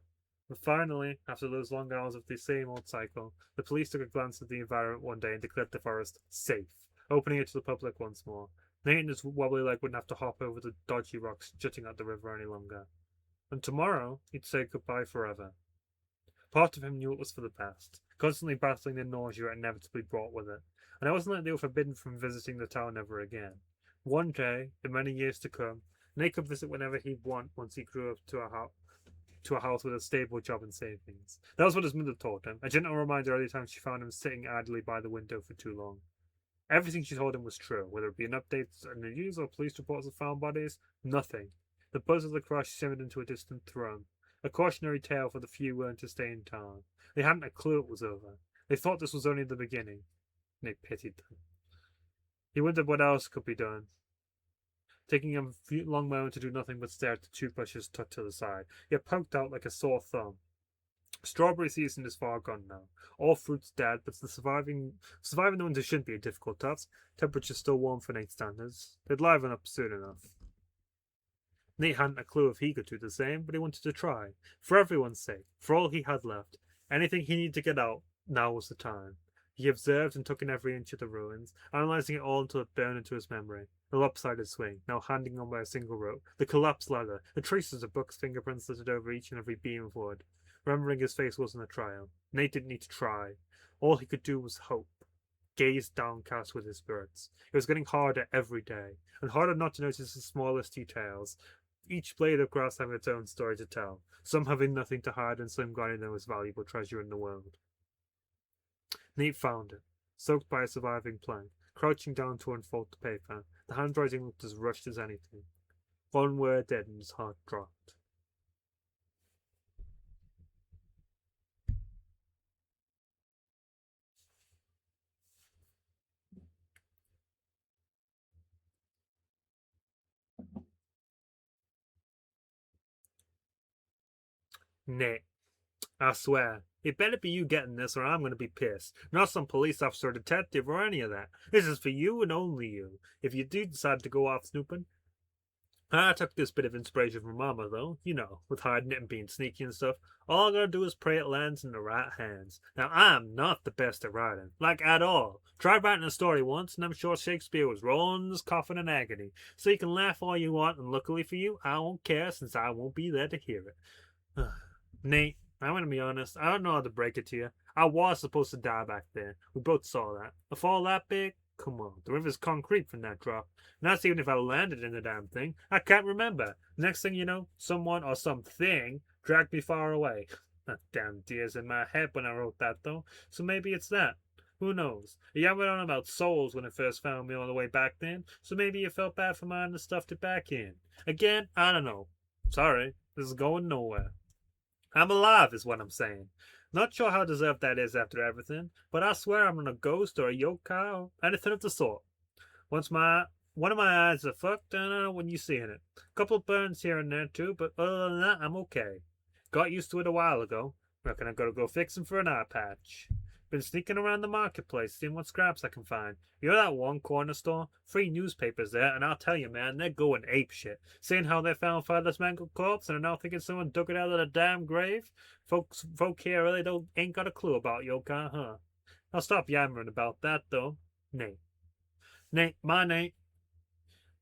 But finally, after those long hours of the same old cycle, the police took a glance at the environment one day and declared the forest safe, opening it to the public once more. Nate and his wobbly leg wouldn't have to hop over the dodgy rocks jutting out the river any longer. And tomorrow, he'd say goodbye forever. Part of him knew it was for the best, constantly battling the nausea it inevitably brought with it, and it wasn't like they were forbidden from visiting the town ever again. One day, in many years to come, Nate could visit whenever he'd want once he grew up to a house with a stable job and savings. That was what his mother told him, a gentle reminder every time she found him sitting idly by the window for too long. Everything she told him was true, whether it be an update on the news or police reports of found bodies, nothing. The buzz of the crash simmered into a distant thrum, a cautionary tale for the few willing to stay in town. They hadn't a clue it was over. They thought this was only the beginning. Nick pitied them. He wondered what else could be done. Taking a long moment to do nothing but stare at the two bushes tucked to the side, yet poked out like a sore thumb. Strawberry season is far gone now. All fruits dead, but surviving the winter shouldn't be a difficult task. Temperatures still warm for Nate's standards. They'd liven up soon enough. Nate hadn't a clue if he could do the same, but he wanted to try. For everyone's sake, for all he had left. Anything he needed to get out, now was the time. He observed and took in every inch of the ruins, analysing it all until it burned into his memory. The lopsided swing, now hanging on by a single rope, the collapsed ladder, the traces of Buck's fingerprints littered over each and every beam of wood. Remembering his face wasn't a trial. Nate didn't need to try. All he could do was hope. Gaze downcast with his spirits. It was getting harder every day, and harder not to notice the smallest details. Each blade of grass having its own story to tell, some having nothing to hide and some guarding the most valuable treasure in the world. Nate found it, soaked by a surviving plank, crouching down to unfold the paper. The handwriting looked as rushed as anything. One word dead and his heart dropped. Nate, I swear, it better be you getting this or I'm going to be pissed. Not some police officer or detective or any of that. This is for you and only you. If you do decide to go off snooping. I took this bit of inspiration from Mama, though. You know, with hiding it and being sneaky and stuff. All I gotta do is pray it lands in the right hands. Now, I'm not the best at writing. Like, at all. Tried writing a story once, and I'm sure Shakespeare was rolling in his coffin in agony. So you can laugh all you want, and luckily for you, I won't care since I won't be there to hear it. Nate, I'm gonna be honest. I don't know how to break it to you. I was supposed to die back there. We both saw that. A fall that big? Come on, the river's concrete from that drop. And that's even if I landed in the damn thing. I can't remember. Next thing you know, someone or something dragged me far away. That damn deer's in my head when I wrote that, though. So maybe it's that. Who knows? You haven't known about souls when it first found me on the way back then, so maybe you felt bad for mine and stuffed it back in. Again, I don't know. Sorry, this is going nowhere. I'm alive, is what I'm saying. Not sure how deserved that is after everything, but I swear I'm not a ghost or a yokai or anything of the sort. Once one of my eyes are fucked, I don't know when you seeing it. Couple burns here and there too, but other than that, I'm okay. Got used to it a while ago. Reckon I gotta go fix him for an eye patch. Been sneaking around the marketplace, seeing what scraps I can find. You know that one corner store? Free newspapers there, and I'll tell you, man, they're going apeshit. Seeing how they found Father's mangled corpse and are now thinking someone dug it out of the damn grave? Folk here really ain't got a clue about yokai, huh? I'll stop yammering about that, though. Nate. Nate, my Nate.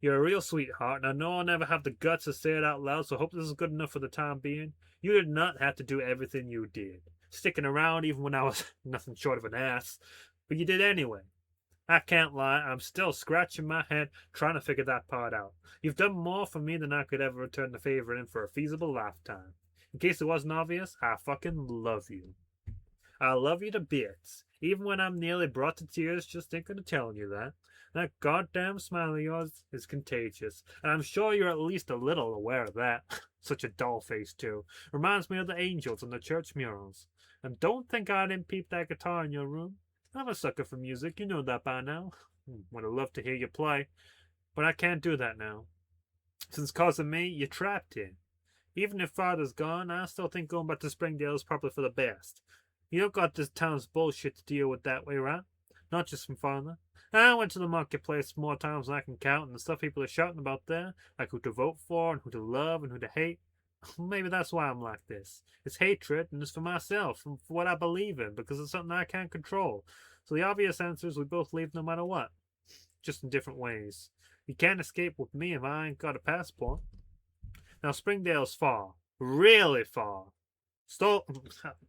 You're a real sweetheart, and I know I'll never have the guts to say it out loud, so I hope this is good enough for the time being. You did not have to do everything you did. Sticking around even when I was nothing short of an ass. But you did anyway. I can't lie, I'm still scratching my head trying to figure that part out. You've done more for me than I could ever return the favor in for a feasible lifetime. In case it wasn't obvious, I fucking love you. I love you to bits, even when I'm nearly brought to tears just thinking of telling you that. That goddamn smile of yours is contagious, and I'm sure you're at least a little aware of that. Such a doll face, too. Reminds me of the angels on the church murals. And don't think I didn't peep that guitar in your room. I'm a sucker for music, you know that by now. Would have loved to hear you play, but I can't do that now. Since cause of me, you're trapped here. Even if Father's gone, I still think going back to Springdale is probably for the best. You don't got this town's bullshit to deal with that way, right? Not just from Father. I went to the marketplace more times than I can count, and the stuff people are shouting about there, like who to vote for, and who to love, and who to hate. Maybe that's why I'm like this. It's hatred, and it's for myself, and for what I believe in, because it's something I can't control. So the obvious answer is we both leave no matter what. Just in different ways. You can't escape with me if I ain't got a passport. Now, Springdale's far. Really far.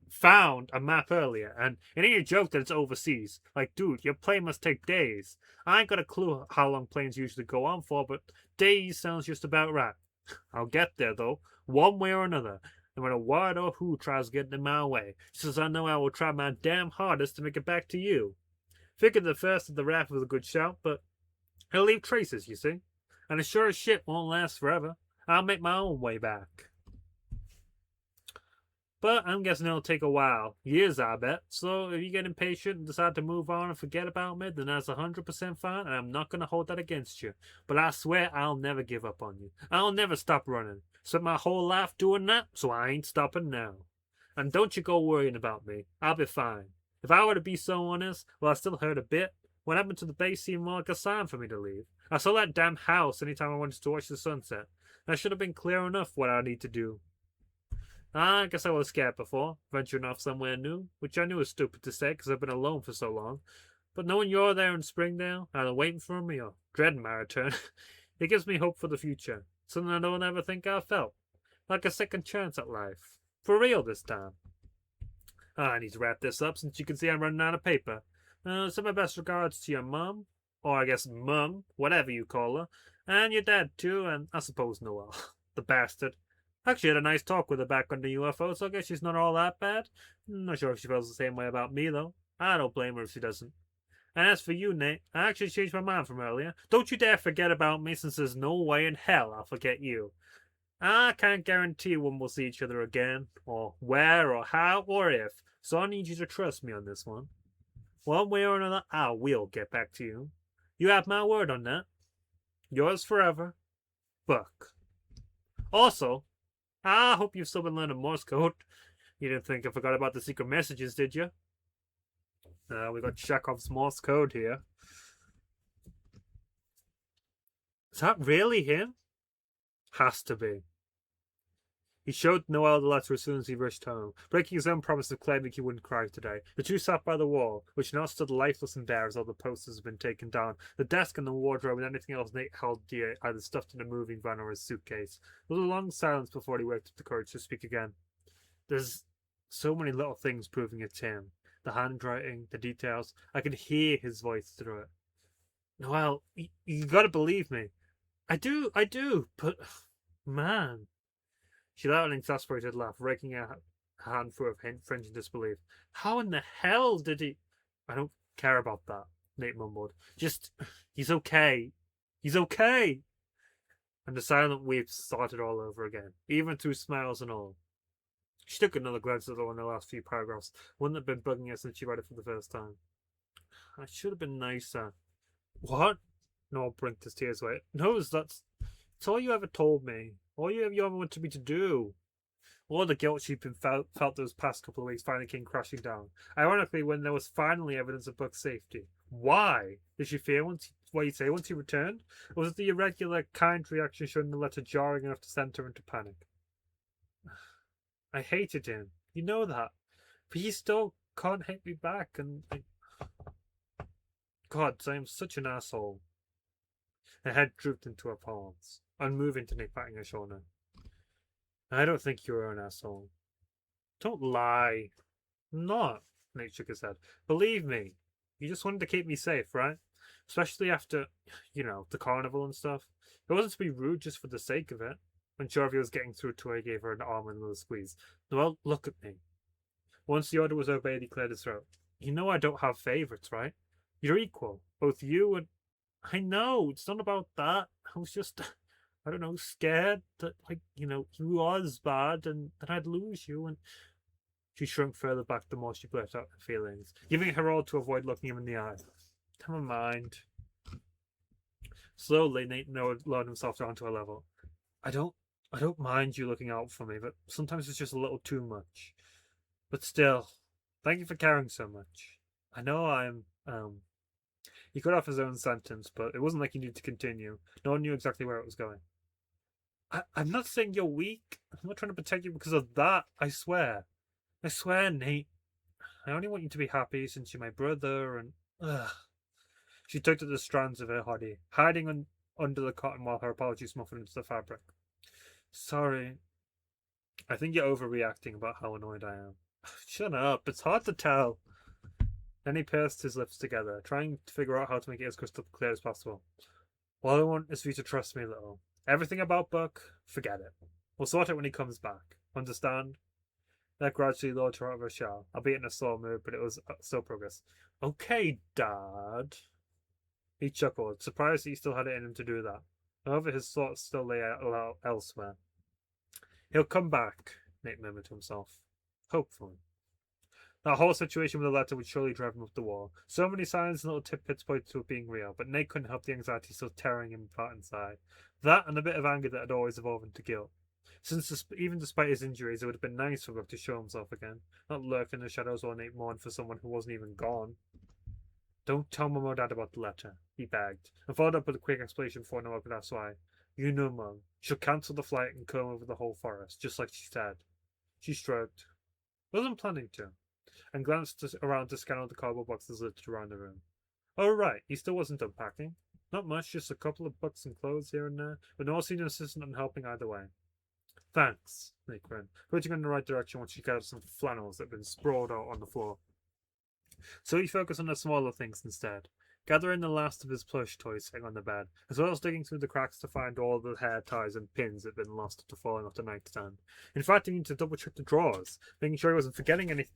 Found a map earlier, and it ain't a joke that it's overseas. Like, dude, your plane must take days. I ain't got a clue how long planes usually go on for, but days sounds just about right. I'll get there, though, one way or another, no matter what or who tries getting in my way, just as I know I will try my damn hardest to make it back to you. Figured the first of the raft was a good shout, but it'll leave traces, you see. And it sure as shit won't last forever. I'll make my own way back. But I'm guessing it'll take a while. Years, I bet. So if you get impatient and decide to move on and forget about me, then that's 100% fine, and I'm not going to hold that against you. But I swear I'll never give up on you. I'll never stop running. Spent my whole life doing that, so I ain't stopping now. And don't you go worrying about me. I'll be fine. If I were to be so honest, well, I still hurt a bit. What happened to the base seemed more like a sign for me to leave. I saw that damn house anytime I wanted to watch the sunset. And I should have been clear enough what I need to do. I guess I was scared before, venturing off somewhere new, which I knew was stupid to say because I've been alone for so long. But knowing you're there in Springdale, either waiting for me or dreading my return, it gives me hope for the future. Something I don't ever think I've felt. Like a second chance at life. For real this time. I need to wrap this up since you can see I'm running out of paper. Send my best regards to your mum, or I guess mum, whatever you call her, and your dad too, and I suppose Noel. The bastard. Actually had a nice talk with her back on the UFO, so I guess she's not all that bad. Not sure if she feels the same way about me, though. I don't blame her if she doesn't. And as for you, Nate, I actually changed my mind from earlier. Don't you dare forget about me, since there's no way in hell I'll forget you. I can't guarantee when we'll see each other again, or where, or how, or if, so I need you to trust me on this one. One way or another, I will get back to you. You have my word on that. Yours forever, Buck. Also, I hope you've still been learning Morse code. You didn't think I forgot about the secret messages, did you? We got Chekhov's Morse code here. Is that really him? Has to be. He showed Noel the letter as soon as he rushed home, breaking his own promise of claiming he wouldn't cry today. The two sat by the wall, which now stood lifeless and bare as all the posters had been taken down. The desk and the wardrobe and anything else Nate held dear either stuffed in a moving van or his suitcase. There was a long silence before he worked up the courage to speak again. There's so many little things proving it's him. The handwriting, the details. I can hear his voice through it. Noel, you gotta believe me. I do, but... Man... She let out an exasperated laugh, raking out a handful of French in disbelief. How in the hell did he... I don't care about that, Nate mumbled. Just, he's okay. He's okay. And the silent weeps started all over again, even through smiles and all. She took another glance at the one in the last few paragraphs, one that had been bugging her since she read it for the first time. I should have been nicer. What? Noel blinked his tears away. No, that's all you ever told me. All you ever wanted me to do. All the guilt she'd been felt those past couple of weeks finally came crashing down. Ironically, when there was finally evidence of Buck's safety. Why? Did she fear once he returned? Or was it the irregular, kind reaction shown in the letter jarring enough to send her into panic? I hated him. You know that. But he still can't hate me back, and God, I am such an asshole. Her head drooped into her palms, unmoving to Nick patting her shoulder. I don't think you're an asshole. Don't lie. I'm not, Nate shook his head. Believe me, you just wanted to keep me safe, right? Especially after, the carnival and stuff. It wasn't to be rude just for the sake of it. When Jarvie was getting through to her, he gave her an arm and a little squeeze. Well, look at me. Once the order was obeyed, he cleared his throat. You know I don't have favourites, right? You're equal. Both you and... I know, it's not about that. I was just, I don't know, scared that, he was bad and that I'd lose you. And she shrunk further back the more she blurted out her feelings, giving her all to avoid looking him in the eye. Never mind. Slowly, Nate lowered himself down to her level. I don't mind you looking out for me, but sometimes it's just a little too much. But still, thank you for caring so much. I know I'm, He cut off his own sentence, but it wasn't like he needed to continue. No one knew exactly where it was going. I'm not saying you're weak. I'm not trying to protect you because of that, I swear. I swear, Nate. I only want you to be happy since you're my brother and... Ugh. She tugged at the strands of her hoodie, hiding under the cotton while her apologies muffled into the fabric. Sorry. I think you're overreacting about how annoyed I am. Shut up. It's hard to tell. Then he pursed his lips together, trying to figure out how to make it as crystal clear as possible. All I want is for you to trust me a little. Everything about Buck, forget it. We'll sort it when he comes back. Understand? That gradually lowered her out of her shell, albeit in a slow mood, but it was still progress. Okay, Dad. He chuckled, surprised that he still had it in him to do that. However, his thoughts still lay out elsewhere. He'll come back, Nate murmured to himself. Hopefully. That whole situation with the letter would surely drive him up the wall. So many signs and little tidbits pointed to it being real, but Nate couldn't help the anxiety still tearing him apart inside. That and a bit of anger that had always evolved into guilt. Since even despite his injuries, it would have been nice for Buck to show himself again, not lurk in the shadows while Nate mourned for someone who wasn't even gone. Don't tell Mum or Dad about the letter, he begged, and followed up with a quick explanation before Noel could ask why. You know, Mum. She'll cancel the flight and come over the whole forest, just like she said. She shrugged. Wasn't planning to, and glanced around to scan all the cardboard boxes littered around the room. Oh, right, he still wasn't unpacking. Not much, just a couple of books and clothes here and there, but Noel seemed insistent on helping either way. Thanks, Nick grinned, pointing in the right direction once she gathered some flannels that had been sprawled out on the floor. So he focused on the smaller things instead, gathering the last of his plush toys sitting on the bed, as well as digging through the cracks to find all the hair ties and pins that had been lost after falling off the nightstand. In fact, he needed to double check the drawers, making sure he wasn't forgetting anything.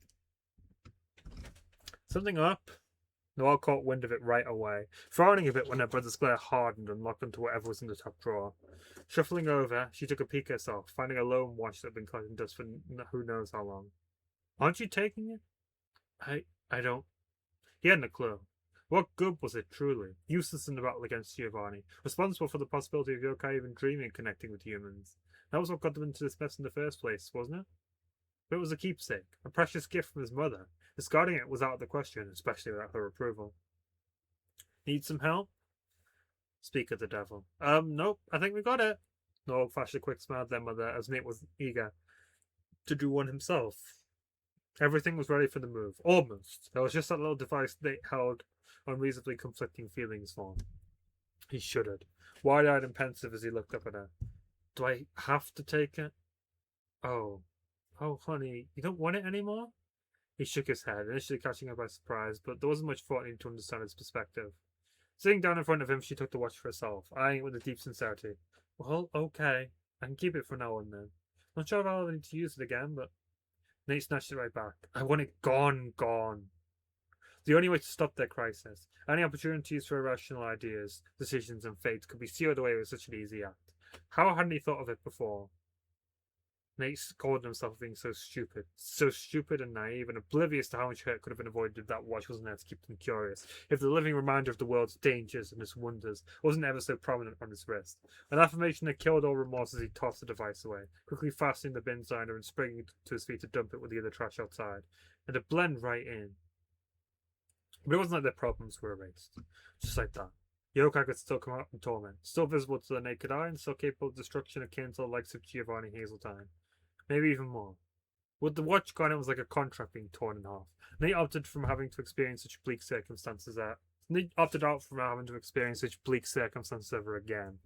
Something up? Noel caught wind of it right away, frowning a bit when her brother's glare hardened and locked onto whatever was in the top drawer. Shuffling over, she took a peek herself, finding a lone watch that had been collecting dust for who knows how long. Aren't you taking it? I don't... He hadn't a clue. What good was it, truly? Useless in the battle against Giovanni, responsible for the possibility of Yokai even dreaming of connecting with humans. That was what got them into this mess in the first place, wasn't it? But it was a keepsake, a precious gift from his mother. Discarding it was out of the question, especially without her approval. Need some help? Speak of the devil. Nope, I think we got it. Noel flashed a quick smile at their mother as Nate was eager to do one himself. Everything was ready for the move. Almost. There was just that little device Nate held unreasonably conflicting feelings for. He shuddered, wide-eyed and pensive as he looked up at her. Do I have to take it? Oh, honey, you don't want it anymore? He shook his head, initially catching her by surprise, but there wasn't much thought needed to understand his perspective. Sitting down in front of him, she took the watch for herself, eyeing it with a deep sincerity. Well, okay. I can keep it for now and then. Not sure if I'll need to use it again, but... Nate snatched it right back. I want it gone. The only way to stop their crisis. Any opportunities for irrational ideas, decisions, and fates could be sealed away with such an easy act. How hadn't he thought of it before? Nate scolded himself for being so stupid and naive, and oblivious to how much hurt could have been avoided if that watch wasn't there to keep them curious, if the living reminder of the world's dangers and its wonders wasn't ever so prominent on his wrist. An affirmation that killed all remorse as he tossed the device away, quickly fastening the bin signer and springing to his feet to dump it with the other trash outside, and to blend right in. But it wasn't like their problems were erased. Just like that. Yokai could still come out in torment, still visible to the naked eye, and still capable of destruction akin to the likes of Giovanni Hazeltine. Maybe even more. With the watch gone, it was like a contract being torn in half. Nate opted from having to experience such bleak circumstances Nate opted out from having to experience such bleak circumstances ever again.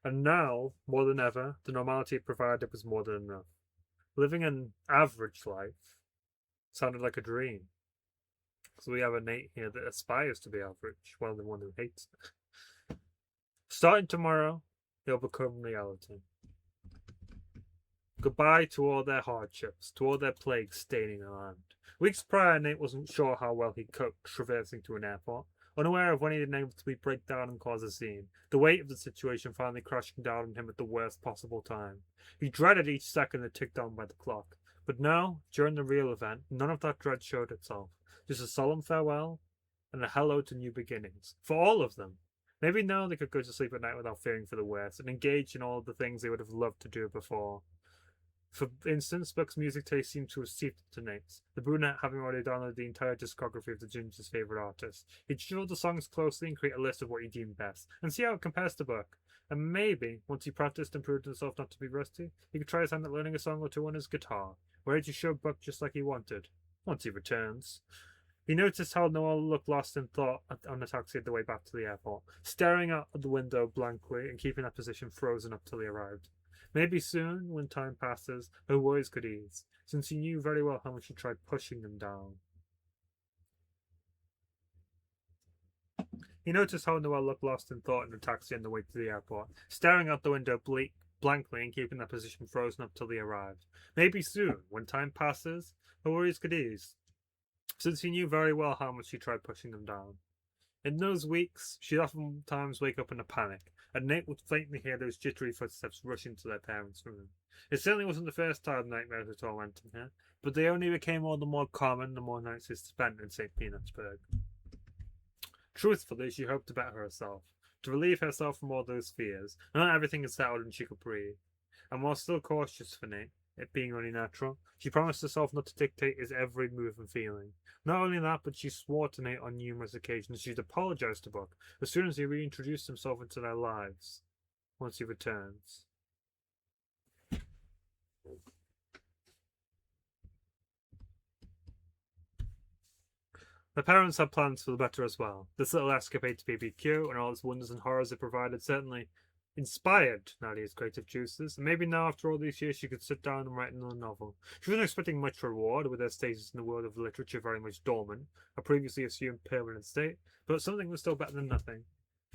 And now, more than ever, the normality it provided was more than enough. Living an average life sounded like a dream. So we have a Nate here that aspires to be average, while the one who hates it. Starting tomorrow, it'll become reality. Goodbye to all their hardships, to all their plagues staining the land. Weeks prior, Nate wasn't sure how well he coped traversing through an airport, unaware of when he'd inevitably break down and cause a scene, the weight of the situation finally crashing down on him at the worst possible time. He dreaded each second that ticked down by the clock. But now, during the real event, none of that dread showed itself. Just a solemn farewell and a hello to new beginnings. For all of them. Maybe now they could go to sleep at night without fearing for the worst, and engage in all of the things they would have loved to do before. For instance, Buck's music taste seemed to have seeped into Nate's, the brunette having already downloaded the entire discography of the Ginger's favourite artists. He'd shuffle the songs closely and create a list of what he deemed best, and see how it compares to Buck. And maybe, once he practiced and proved himself not to be rusty, he could try his hand at learning a song or two on his guitar, ready to show Buck just like he wanted, once he returns. He noticed how Noel looked lost in thought on the taxi at the way back to the airport, staring out of the window blankly and keeping that position frozen up till he arrived. Maybe soon, when time passes, her worries could ease, since he knew very well how much he tried pushing them down. He noticed how Noel looked lost in thought in the taxi on the way to the airport, staring out the window blankly and keeping that position frozen up till he arrived. Maybe soon, when time passes, her worries could ease, since he knew very well how much he tried pushing them down. In those weeks, she'd oftentimes wake up in a panic, and Nate would faintly hear those jittery footsteps rushing to their parents' room. It certainly wasn't the first time nightmares were tormenting her, but they only became all the more common the more nights she spent in St. Petersburg. Truthfully, she hoped to better herself, to relieve herself from all those fears. Not everything is settled and she could breathe. And while still cautious for Nate, it being only natural, she promised herself not to dictate his every move and feeling. Not only that, but she swore to Nate on numerous occasions she'd apologize to Buck as soon as he reintroduced himself into their lives, once he returns. The parents had plans for the better as well. This little escapade to BBQ and all its wonders and horrors it provided certainly inspired Nadia's creative juices, and maybe now after all these years she could sit down and write another novel. She wasn't expecting much reward, with her status in the world of literature very much dormant, a previously assumed permanent state, but something was still better than nothing.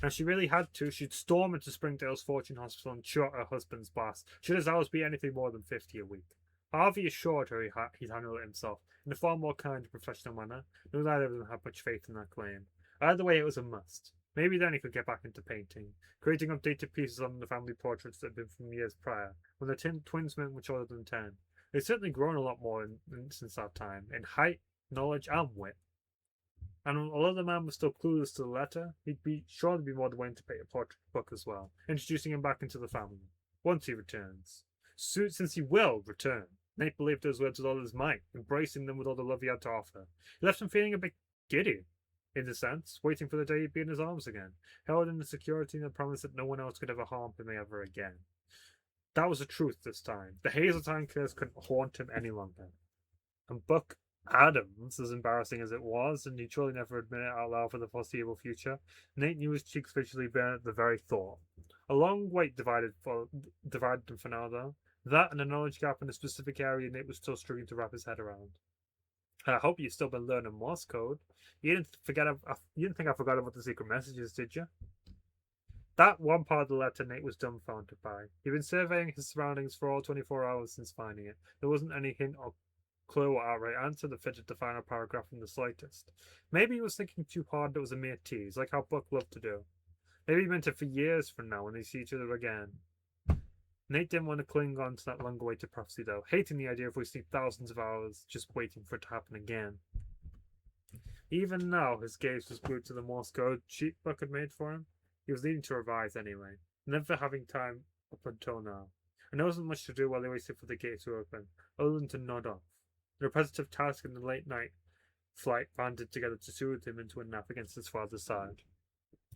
And she really had to, she'd storm into Springdale's Fortune Hospital and shoot her husband's boss, should his hours be anything more than 50 a week. Harvey assured her he'd handle it himself, in a far more kind and professional manner, though neither of them had much faith in that claim. Either way, it was a must. Maybe then he could get back into painting, creating updated pieces on the family portraits that had been from years prior, when the twins were much older than 10. They'd certainly grown a lot more since that time, in height, knowledge, and wit. And although the man was still clueless to the letter, he'd be sure to be more than willing to paint a portrait book as well, introducing him back into the family, once he returns. Since he will return. Nate believed those words with all his might, embracing them with all the love he had to offer. He left him feeling a bit giddy, in a sense, waiting for the day he'd be in his arms again, held in the security and the promise that no one else could ever harm him ever again. That was the truth this time. The Hazeltine curse couldn't haunt him any longer. And Buck Adams, as embarrassing as it was, and he'd surely never admit it out loud for the foreseeable future, Nate knew his cheeks visually burn at the very thought. A long wait divided them for now, though. That and a knowledge gap in a specific area Nate was still struggling to wrap his head around. I hope you've still been learning Morse code. You didn't think I forgot about the secret messages, did you? That one part of the letter Nate was dumbfounded by. He'd been surveying his surroundings for all 24 hours since finding it. There wasn't any hint clue or outright answer that fitted the final paragraph in the slightest. Maybe he was thinking too hard that it was a mere tease, like how Buck loved to do. Maybe he meant it for years from now when they see each other again. Nate didn't want to cling on to that long-awaited prophecy, though, hating the idea of wasting thousands of hours just waiting for it to happen again. Even now, his gaze was glued to the Morse code sheet Buck had made for him. He was needing to revise anyway, never having time up until now. And there wasn't much to do while they waited for the gate to open, other than to nod off. The repetitive task in the late night flight banded together to soothe him into a nap against his father's side,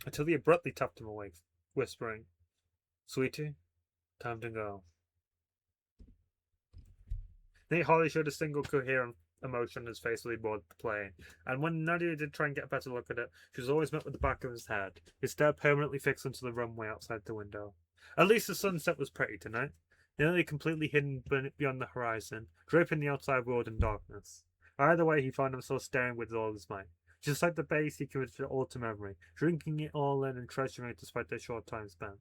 until he abruptly tapped him awake, whispering, "Sweetie, time to go." Nate Hawley showed a single coherent emotion on his face while he boarded the plane, and when Nadia did try and get a better look at it, she was always met with the back of his head, his stare permanently fixed onto the runway outside the window. At least the sunset was pretty tonight, nearly completely hidden beyond the horizon, draping the outside world in darkness. Either way, he found himself staring with all his might. Just like the base, he committed all to memory, drinking it all in and treasuring it despite their short time spent.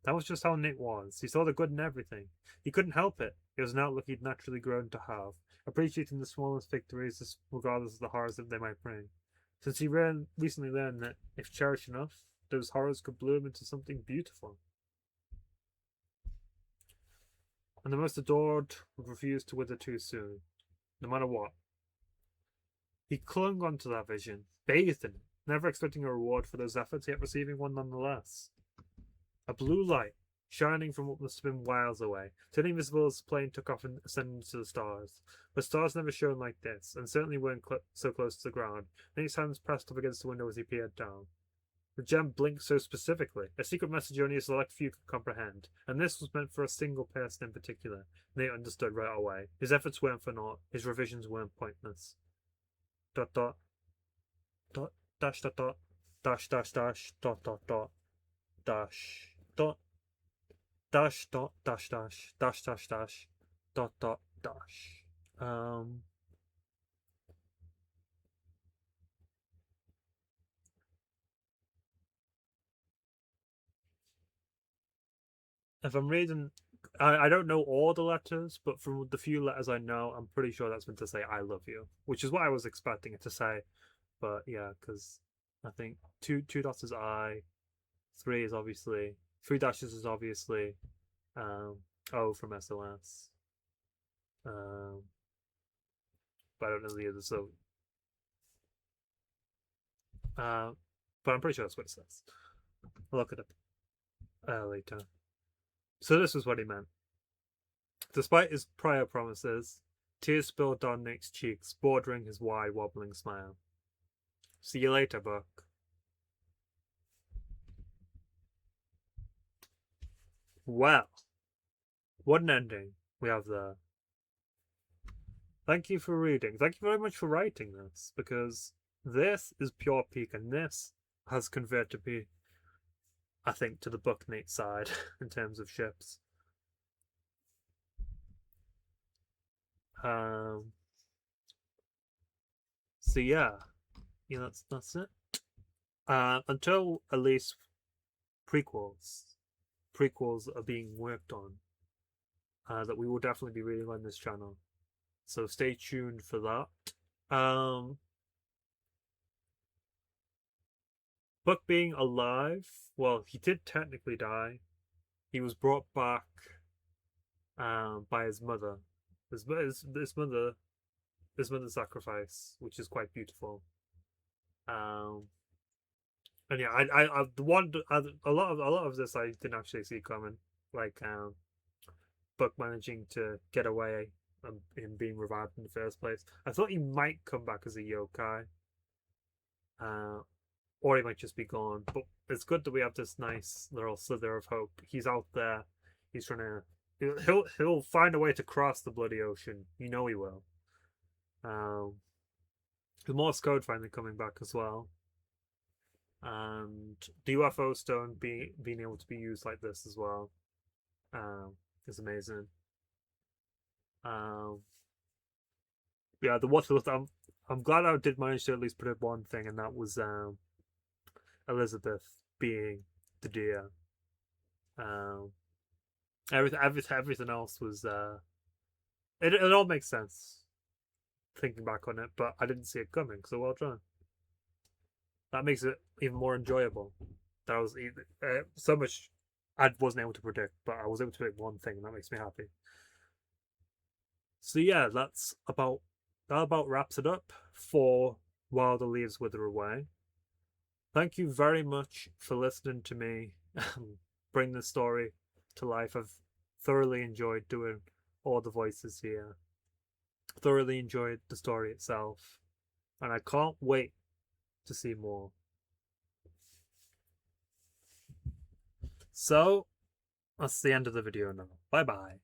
That was just how Nate was. He saw the good in everything. He couldn't help it. It was an outlook he'd naturally grown to have, appreciating the smallest victories regardless of the horrors that they might bring. Since he recently learned that, if cherished enough, those horrors could bloom into something beautiful. And the most adored would refuse to wither too soon, no matter what. He clung onto that vision, bathed in it, never expecting a reward for those efforts, yet receiving one nonetheless. A blue light, shining from what must have been miles away, turning visible as the plane took off and ascended to the stars. But stars never shone like this, and certainly weren't so close to the ground. Nate's hands pressed up against the window as he peered down. The gem blinked so specifically, a secret message only a select few could comprehend, and this was meant for a single person in particular. Nate understood right away. His efforts weren't for naught, his revisions weren't pointless. Dot dot dot dash dot dot dash dash dash dot dot dot dash dot dash dot dash dash dash dash dash dot dot dash. If I'm reading, I don't know all the letters, but from the few letters I know, I'm pretty sure that's meant to say "I love you," which is what I was expecting it to say. But yeah, because I think two dots is I, three is obviously, three dashes is obviously, O from SOS. But I don't know the others, so but I'm pretty sure that's what it says. I'll look it up later. So this was what he meant. Despite his prior promises, tears spilled down Nick's cheeks, bordering his wide, wobbling smile. See you later, Buck. Well, what an ending we have there. Thank you for reading. Thank you very much for writing this, because this is pure peak, and this has converted to be, I think, to the Bucknate side in terms of ships. So yeah, that's it. Until at least prequels are being worked on, that we will definitely be reading on this channel. So stay tuned for that. Buck being alive, well, he did technically die. He was brought back by his mother. His mother's sacrifice, which is quite beautiful. And yeah, a lot of this I didn't actually see coming, like Buck managing to get away and him being revived in the first place. I thought he might come back as a yokai, or he might just be gone. But it's good that we have this nice little slither of hope. He's out there. He's trying to. He'll find a way to cross the bloody ocean. You know he will. The Morse code finally coming back as well, and the UFO stone being able to be used like this as well, is amazing. Yeah, the water. I'm glad I did manage to at least put up one thing, and that was Elizabeth being the deer. Everything else was it all makes sense. thinking back on it, but I didn't see it coming, so well done. That makes it even more enjoyable. That I was so much I wasn't able to predict, but I was able to predict one thing, and that makes me happy. So yeah, that about wraps it up for While the Leaves Wither Away. Thank you very much for listening to me bring the story to life. I've thoroughly enjoyed doing all the voices here. Thoroughly enjoyed the story itself, and I can't wait to see more. So, that's the end of the video now. Bye bye.